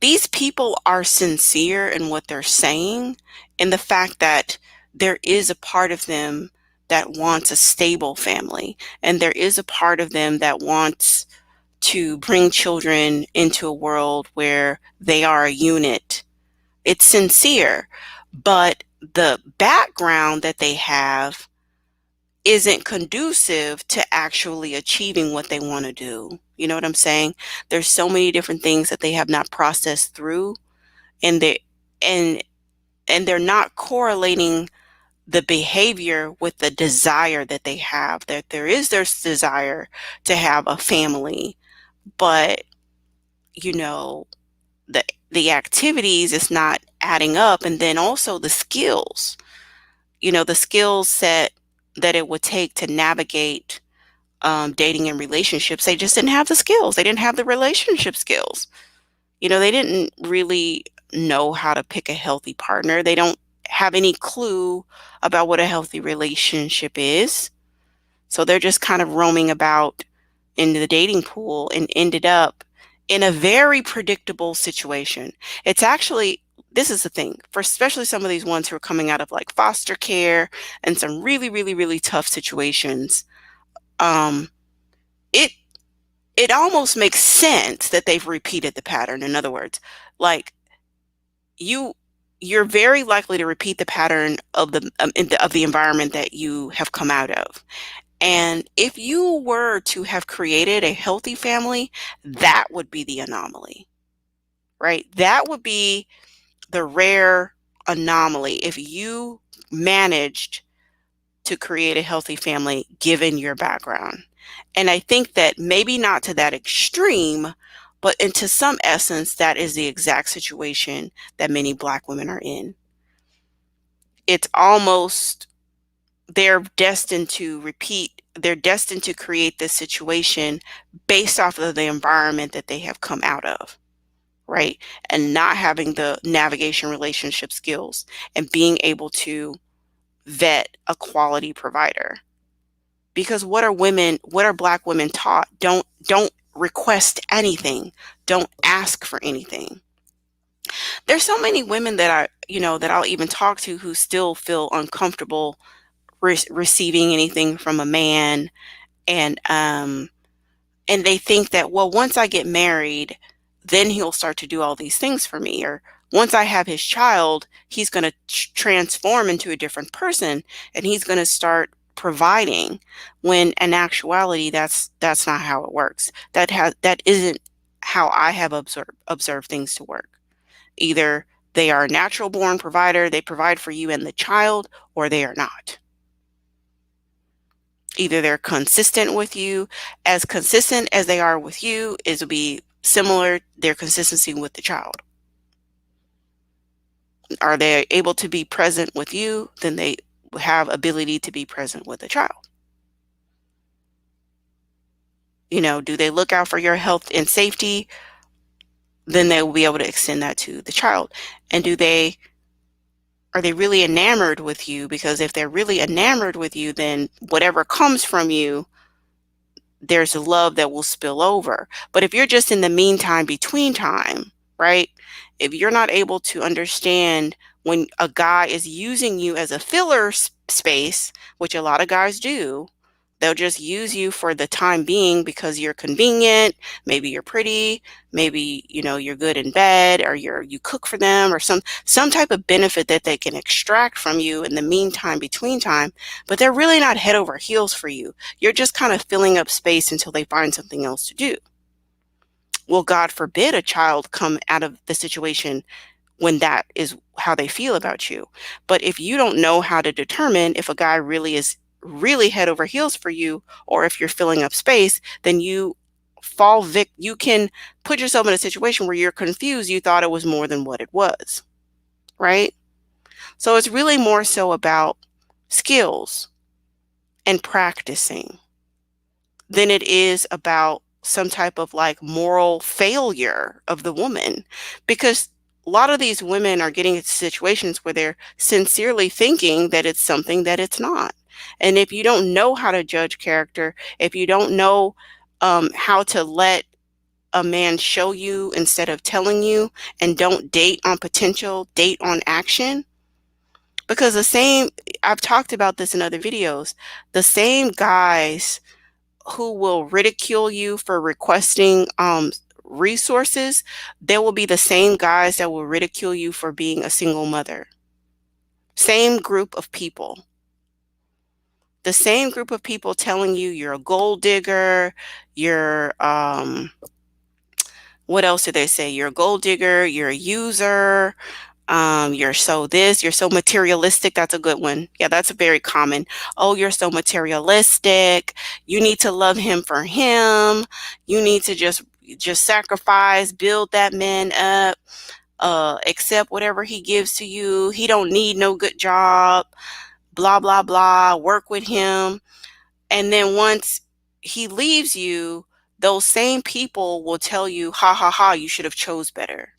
These people are sincere in what they're saying, and the fact that there is a part of them that wants a stable family, and there is a part of them that wants to bring children into a world where they are a unit. It's sincere, but the background that they have isn't conducive to actually achieving what they want to do. You know what I'm saying? There's so many different things that they have not processed through, and and and they're not correlating the behavior with the desire that they have. That there is this desire to have a family, but you know, the the activities is not adding up, and then also the skills. The skill set that it would take to navigate dating and relationships. They just didn't have the skills. They didn't have the relationship skills. They didn't really know how to pick a healthy partner. They don't have any clue about what a healthy relationship is. So they're just kind of roaming about in the dating pool and ended up in a very predictable situation. It's actually, this is the thing, for especially some of these ones who are coming out of like foster care and some really, really, really tough situations. Um, it it almost makes sense that they've repeated the pattern. In other words, like you you're very likely to repeat the pattern of the environment that you have come out of. And if you were to have created a healthy family, that would be the anomaly, right? That would be the rare anomaly if you managed to create a healthy family given your background. And I think that maybe not to that extreme, but into some essence, that is the exact situation that many Black women are in. It's almost, they're destined to create this situation based off of the environment that they have come out of, right? And not having the navigation relationship skills and being able to vet a quality provider. Because what are Black women taught? Don't request anything. Don't ask for anything. There's so many women that I'll even talk to who still feel uncomfortable receiving anything from a man, and they think that, well, once I get married, then he'll start to do all these things for me, or once I have his child, he's going to transform into a different person and he's going to start providing, when in actuality that's not how it works. That isn't how I have observed things to work. Either they are a natural born provider, they provide for you and the child, or they are not. Either they're consistent with you, as consistent as they are with you, is will be similar their consistency with the child. Are they able to be present with you? Then they have ability to be present with the child. Do they look out for your health and safety? Then they will be able to extend that to the child. And are they really enamored with you? Because if they're really enamored with you, then whatever comes from you, there's a love that will spill over. But if you're just in the meantime, between time, right? If you're not able to understand when a guy is using you as a filler space, which a lot of guys do, they'll just use you for the time being because you're convenient, maybe you're pretty, maybe you're good in bed, or you cook for them, or some type of benefit that they can extract from you in the meantime, between time, but they're really not head over heels for you. You're just kind of filling up space until they find something else to do. Well, God forbid a child come out of the situation when that is how they feel about you. But if you don't know how to determine if a guy really is really head over heels for you, or if you're filling up space, then you can put yourself in a situation where you're confused. You thought it was more than what it was, right? So it's really more so about skills and practicing than it is about some type of like moral failure of the woman, because a lot of these women are getting into situations where they're sincerely thinking that it's something that it's not. And if you don't know how to judge character, if you don't know how to let a man show you instead of telling you, and don't date on potential, date on action, because I've talked about this in other videos, the same guys who will ridicule you for requesting resources, there will be the same guys that will ridicule you for being a single mother. Same group of people. The same group of people telling you you're a gold digger, you're what else did they say? You're a gold digger, you're a user, you're so this, you're so materialistic. That's a good one. Yeah, that's a very common. Oh, you're so materialistic. You need to love him for him. You need to just sacrifice, build that man up, accept whatever he gives to you. He don't need no good job, blah blah blah. Work with him. And then once he leaves you, those same people will tell you, ha ha ha, you should have chose better.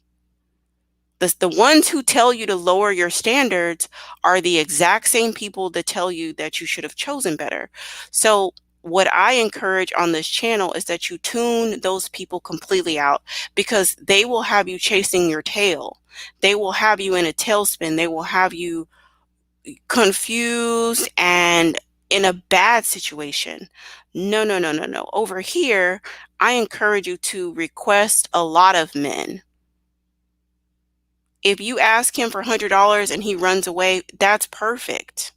The ones who tell you to lower your standards are the exact same people that tell you that you should have chosen better. So what I encourage on this channel is that you tune those people completely out, because they will have you chasing your tail. They will have you in a tailspin. They will have you confused and in a bad situation. No, no, no, no, no. Over here, I encourage you to request a lot of men. If you ask him for $100 and he runs away, that's perfect.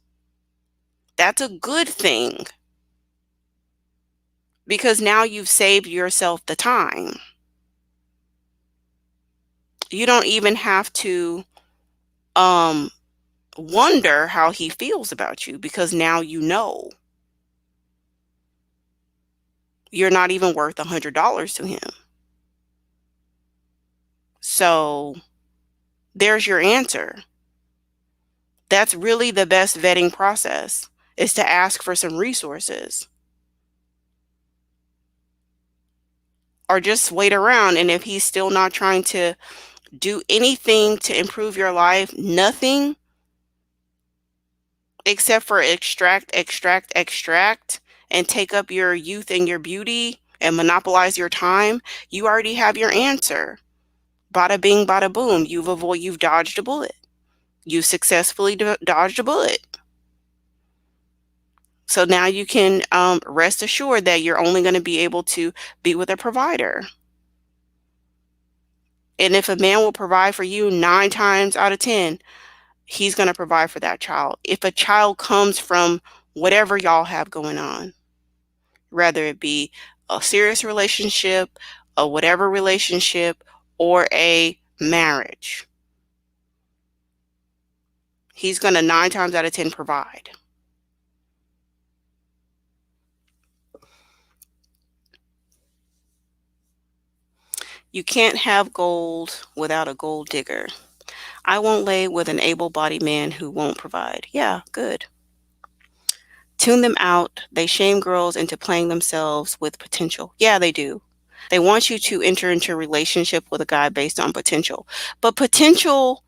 That's a good thing, because now you've saved yourself the time. You don't even have to um wonder how he feels about you, because now you know you're not even worth $100 to him. So there's your answer. That's really the best vetting process, is to ask for some resources, or just wait around. And if he's still not trying to do anything to improve your life, nothing except for extract, extract, extract, and take up your youth and your beauty and monopolize your time, you already have your answer. Bada bing, bada boom. You've dodged a bullet. You successfully dodged a bullet. So now you can rest assured that you're only going to be able to be with a provider. And if a man will provide for you 9 times out of 10, he's going to provide for that child. If a child comes from whatever y'all have going on, whether it be a serious relationship, a whatever relationship, or a marriage, he's going to 9 times out of 10 provide. You can't have gold without a gold digger. I won't lay with an able-bodied man who won't provide. Yeah, good. Tune them out. They shame girls into playing themselves with potential. Yeah, they do. They want you to enter into a relationship with a guy based on potential. But potential,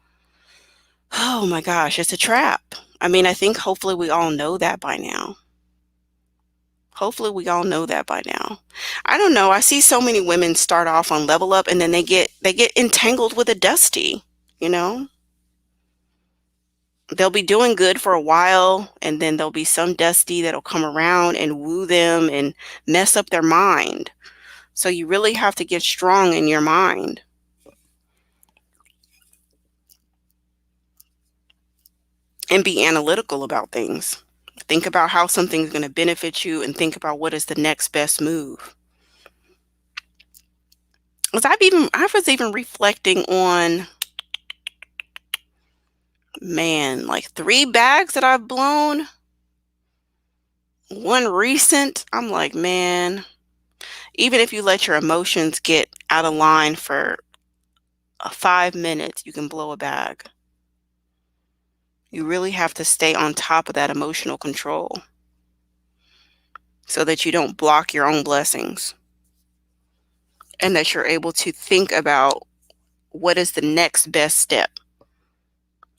oh my gosh, it's a trap. I mean, I think hopefully we all know that by now. Hopefully we all know that by now. I don't know. I see so many women start off on Level Up and then they get entangled with a Dusty, you know? They'll be doing good for a while, and then there'll be some Dusty that'll come around and woo them and mess up their mind. So you really have to get strong in your mind. And be analytical about things. Think about how something's going to benefit you, and think about what is the next best move. I was even reflecting on, man, like 3 bags that I've blown. One recent, I'm like, man, even if you let your emotions get out of line for 5 minutes, you can blow a bag. You really have to stay on top of that emotional control so that you don't block your own blessings, and that you're able to think about what is the next best step.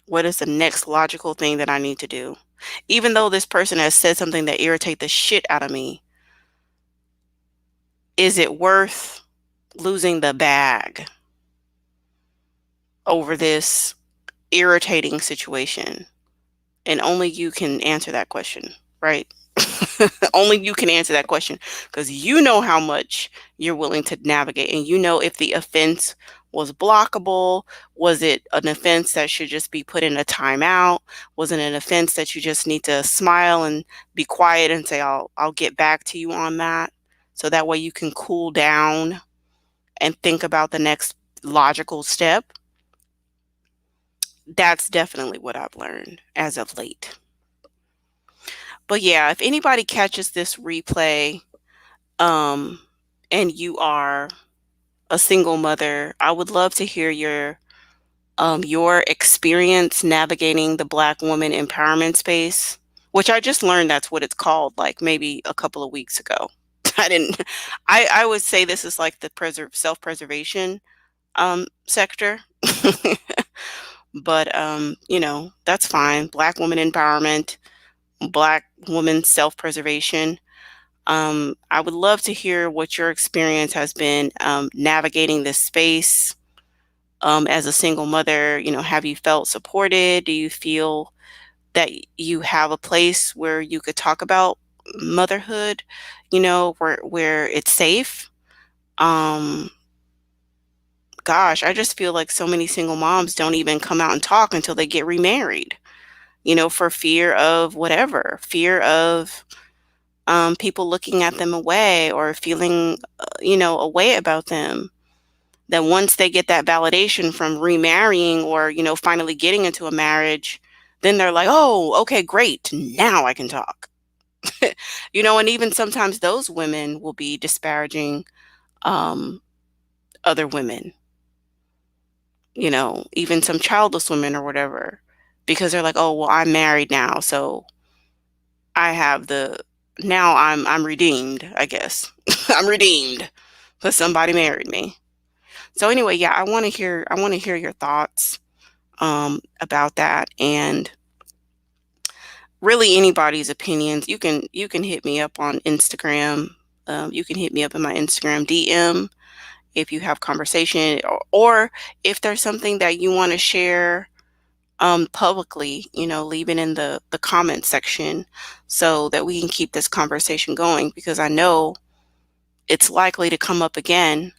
What is the next logical thing that I need to do? Even though this person has said something that irritates the shit out of me, is it worth losing the bag over this irritating situation? And only you can answer that question, right? Only you can answer that question, because you know how much you're willing to navigate, and you know if the offense was blockable? Was it an offense that should just be put in a timeout? Was it an offense that you just need to smile and be quiet and say, I'll get back to you on that? So that way you can cool down and think about the next logical step. That's definitely what I've learned as of late. But yeah, if anybody catches this replay, um, and you are a single mother, I would love to hear your experience navigating the Black woman empowerment space, which I just learned that's what it's called, like maybe a couple of weeks ago. I didn't. I would say this is like the self-preservation sector. But that's fine. Black woman empowerment, Black woman self-preservation. I would love to hear what your experience has been navigating this space as a single mother. Have you felt supported? Do you feel that you have a place where you could talk about motherhood, where it's safe? Um, Gosh, I just feel like so many single moms don't even come out and talk until they get remarried, for fear of whatever, fear of people looking at them away or feeling, a way about them. That once they get that validation from remarrying or, finally getting into a marriage, then they're like, oh, okay, great. Now I can talk. And even sometimes those women will be disparaging um, other women, even some childless women or whatever, because they're like, oh, well, I'm married now. So I have now I'm redeemed, I guess. I'm redeemed because somebody married me. So anyway, yeah, I want to hear your thoughts about that, and really anybody's opinions. You can hit me up on Instagram. You can hit me up in my Instagram DM if you have conversation, or if there's something that you want to share publicly, leave it in the comment section so that we can keep this conversation going, because I know it's likely to come up again,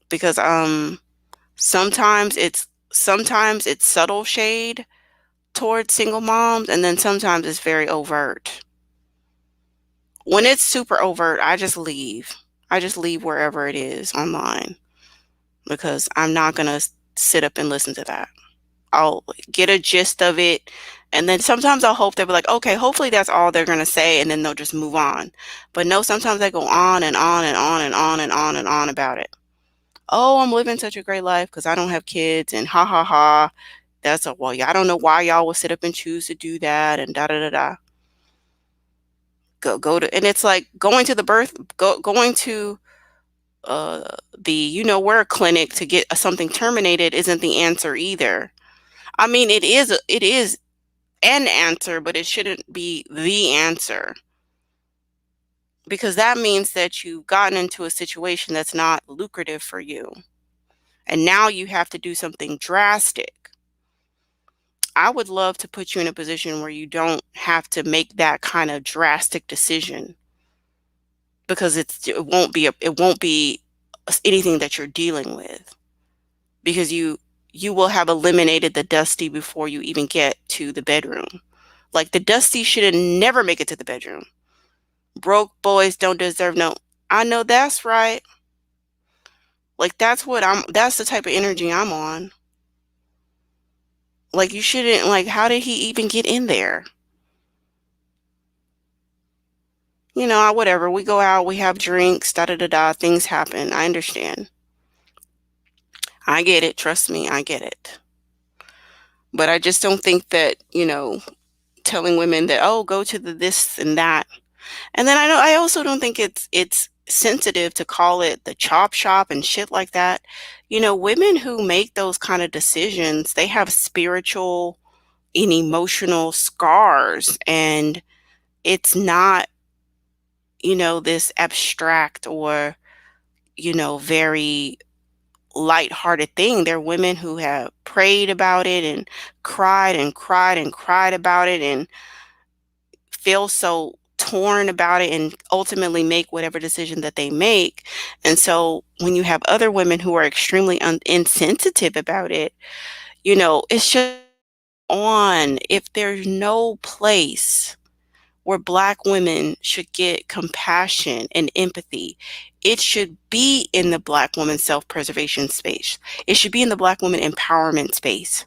because sometimes it's subtle shade towards single moms, and then sometimes it's very overt. When it's super overt, I just leave. I just leave wherever it is online, because I'm not going to sit up and listen to that. I'll get a gist of it, and then sometimes I'll hope they'll be like, okay, hopefully that's all they're going to say, and then they'll just move on. But no, sometimes they go on and on and on and on and on and on about it. Oh, I'm living such a great life because I don't have kids, and ha ha ha. Well, yeah, I don't know why y'all would sit up and choose to do that, and da da da da. Go to, and it's like going to the where clinic to get something terminated isn't the answer either. I mean, it is an answer, but it shouldn't be the answer, because that means that you've gotten into a situation that's not lucrative for you, and now you have to do something drastic. I would love to put you in a position where you don't have to make that kind of drastic decision, because it won't be anything that you're dealing with, because you will have eliminated the dusty before you even get to the bedroom. Like, the dusty should never make it to the bedroom. Broke boys don't deserve no. I know that's right. Like, that's the type of energy I'm on. Like, you shouldn't, like, how did he even get in there? Whatever. We go out, we have drinks, da da da da, things happen. I understand. I get it. Trust me, I get it. But I just don't think that, telling women that, oh, go to the this and that. And then I also don't think it's sensitive to call it the chop shop and shit like that. Women who make those kind of decisions, they have spiritual and emotional scars, and it's not, this abstract or, very lighthearted thing. They're women who have prayed about it and cried and cried and cried about it, and feel so torn about it and ultimately make whatever decision that they make. And so when you have other women who are extremely insensitive about it, it's just on. If there's no place where Black women should get compassion and empathy, it should be in the Black woman self-preservation space. It should be in the Black woman empowerment space.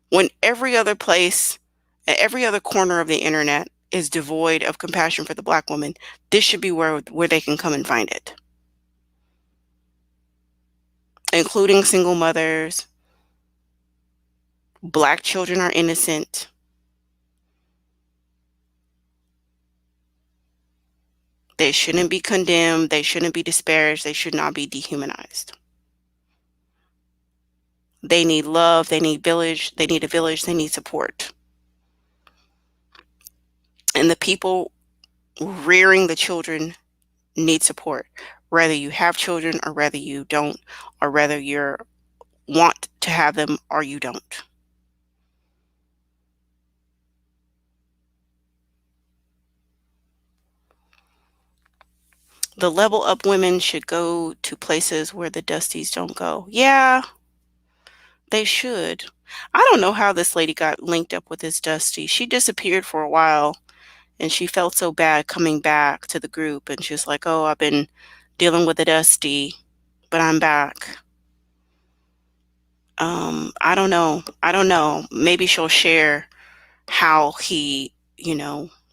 When every other place, every other corner of the internet is devoid of compassion for the Black woman, this should be where they can come and find it, including single mothers. Black children are innocent. They shouldn't be condemned. They shouldn't be disparaged. They should not be dehumanized. They need love. They need village. They need a village. They need support. And the people rearing the children need support, whether you have children or whether you don't, or whether you want to have them or you don't. The level up women should go to places where the Dusties don't go. Yeah, they should. I don't know how this lady got linked up with this Dusty. She disappeared for a while and she felt so bad coming back to the group. And she was like, oh, I've been dealing with a Dusty, but I'm back. I don't know. I don't know. Maybe she'll share how he,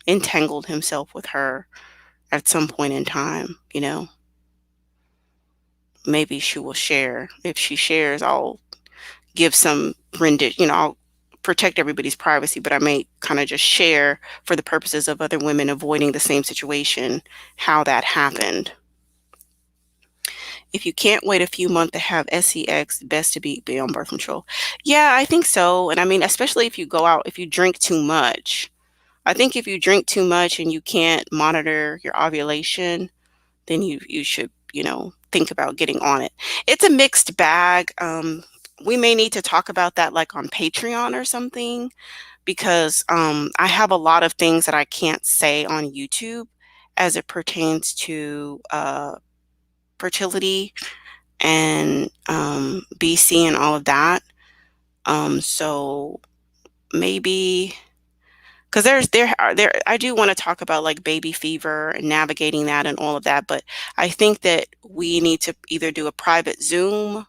entangled himself with her at some point in time. Maybe she will share. If she shares, I'll give some rendition, I'll protect everybody's privacy, but I may kind of just share for the purposes of other women avoiding the same situation, how that happened. If you can't wait a few months to have sex, best to be on birth control. Yeah, I think so. And I mean, especially if you go out, if you drink too much. I think if you drink too much and you can't monitor your ovulation, then you should, think about getting on it. It's a mixed bag. We may need to talk about that like on Patreon or something, because I have a lot of things that I can't say on YouTube as it pertains to fertility and BC and all of that. So maybe because there I do want to talk about like baby fever and navigating that and all of that, but I think that we need to either do a private Zoom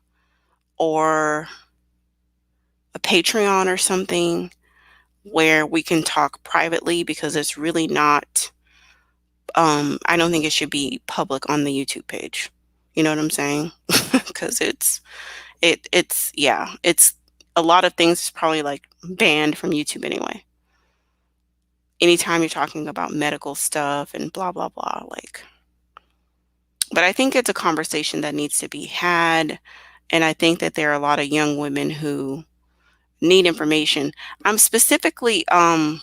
or a Patreon or something where we can talk privately, because it's really not I don't think it should be public on the YouTube page. You know what I'm saying? Because it's yeah, it's a lot of things is probably like banned from YouTube anyway. Anytime you're talking about medical stuff and blah blah blah, like, but I think it's a conversation that needs to be had, and I think that there are a lot of young women who need information. I'm specifically I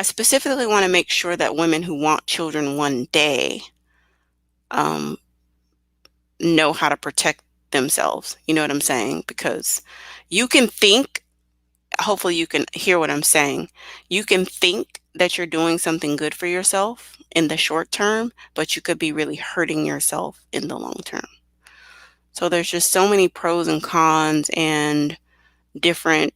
specifically want to make sure that women who want children one day um, know how to protect themselves. You know what I'm saying? Because you can think, hopefully you can hear what I'm saying. You can think that you're doing something good for yourself in the short term, but you could be really hurting yourself in the long term. So there's just so many pros and cons and different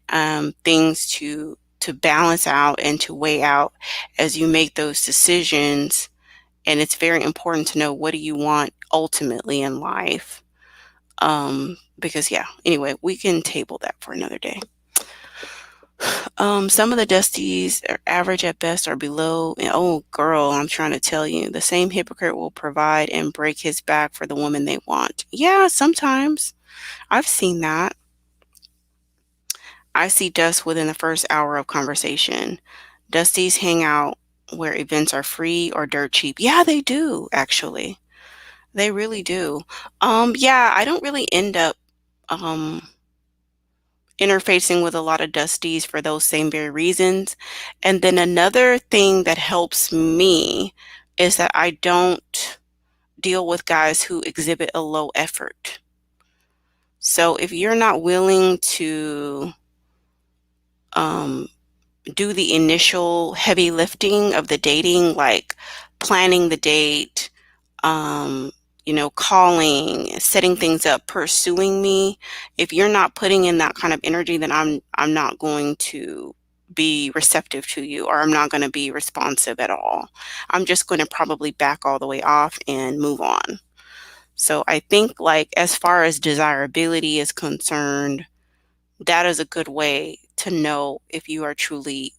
things to balance out and to weigh out as you make those decisions. And it's very important to know, what do you want ultimately in life? Because yeah, anyway, we can table that for another day. Some of the Dusties are average at best or below. And, oh, girl, I'm trying to tell you, the same hypocrite will provide and break his back for the woman they want. Yeah, sometimes. I've seen that. I see dust within the first hour of conversation. Dusties hang out where events are free or dirt cheap. Yeah, they do, actually. They really do. Yeah, I don't really end up um interfacing with a lot of dusties for those same very reasons. And then another thing that helps me is that I don't deal with guys who exhibit a low effort. So if you're not willing to um do the initial heavy lifting of the dating, like planning the date, um, calling, setting things up, pursuing me. If you're not putting in that kind of energy, then I'm not going to be receptive to you, or I'm not going to be responsive at all. I'm just going to probably back all the way off and move on. So I think, like, as far as desirability is concerned, that is a good way to know if you are truly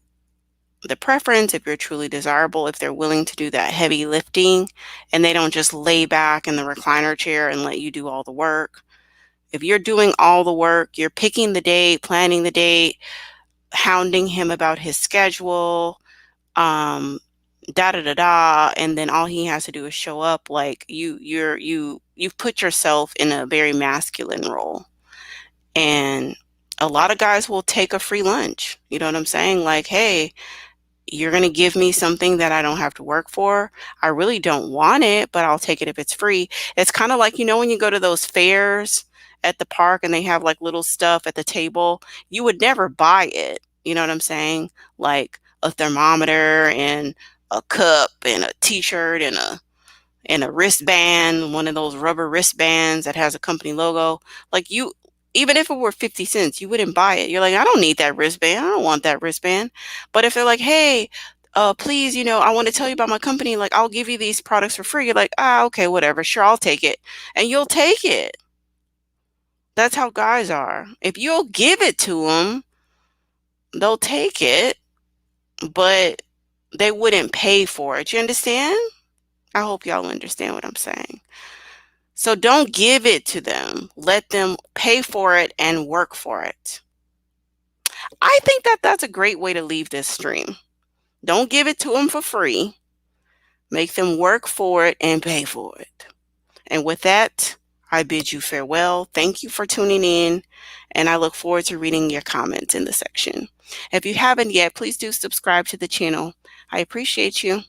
the preference, if you're truly desirable, if they're willing to do that heavy lifting and they don't just lay back in the recliner chair and let you do all the work. If you're doing all the work, you're picking the date, planning the date, hounding him about his schedule, um, da da da da, and then all he has to do is show up, like you've put yourself in a very masculine role. And a lot of guys will take a free lunch. You know what I'm saying? Like, hey, you're going to give me something that I don't have to work for. I really don't want it, but I'll take it if it's free. It's kind of like, when you go to those fairs at the park and they have like little stuff at the table, you would never buy it. You know what I'm saying? Like a thermometer and a cup and a t-shirt and a wristband, one of those rubber wristbands that has a company logo. Like, even if it were 50 cents, you wouldn't buy it. You're like, I don't need that wristband. I don't want that wristband. But if they're like, hey, please, I want to tell you about my company. Like, I'll give you these products for free. You're like, okay, whatever. Sure, I'll take it. And you'll take it. That's how guys are. If you'll give it to them, they'll take it, but they wouldn't pay for it. You understand? I hope y'all understand what I'm saying. So don't give it to them. Let them pay for it and work for it. I think that that's a great way to leave this stream. Don't give it to them for free. Make them work for it and pay for it. And with that, I bid you farewell. Thank you for tuning in, and I look forward to reading your comments in the section. If you haven't yet, please do subscribe to the channel. I appreciate you.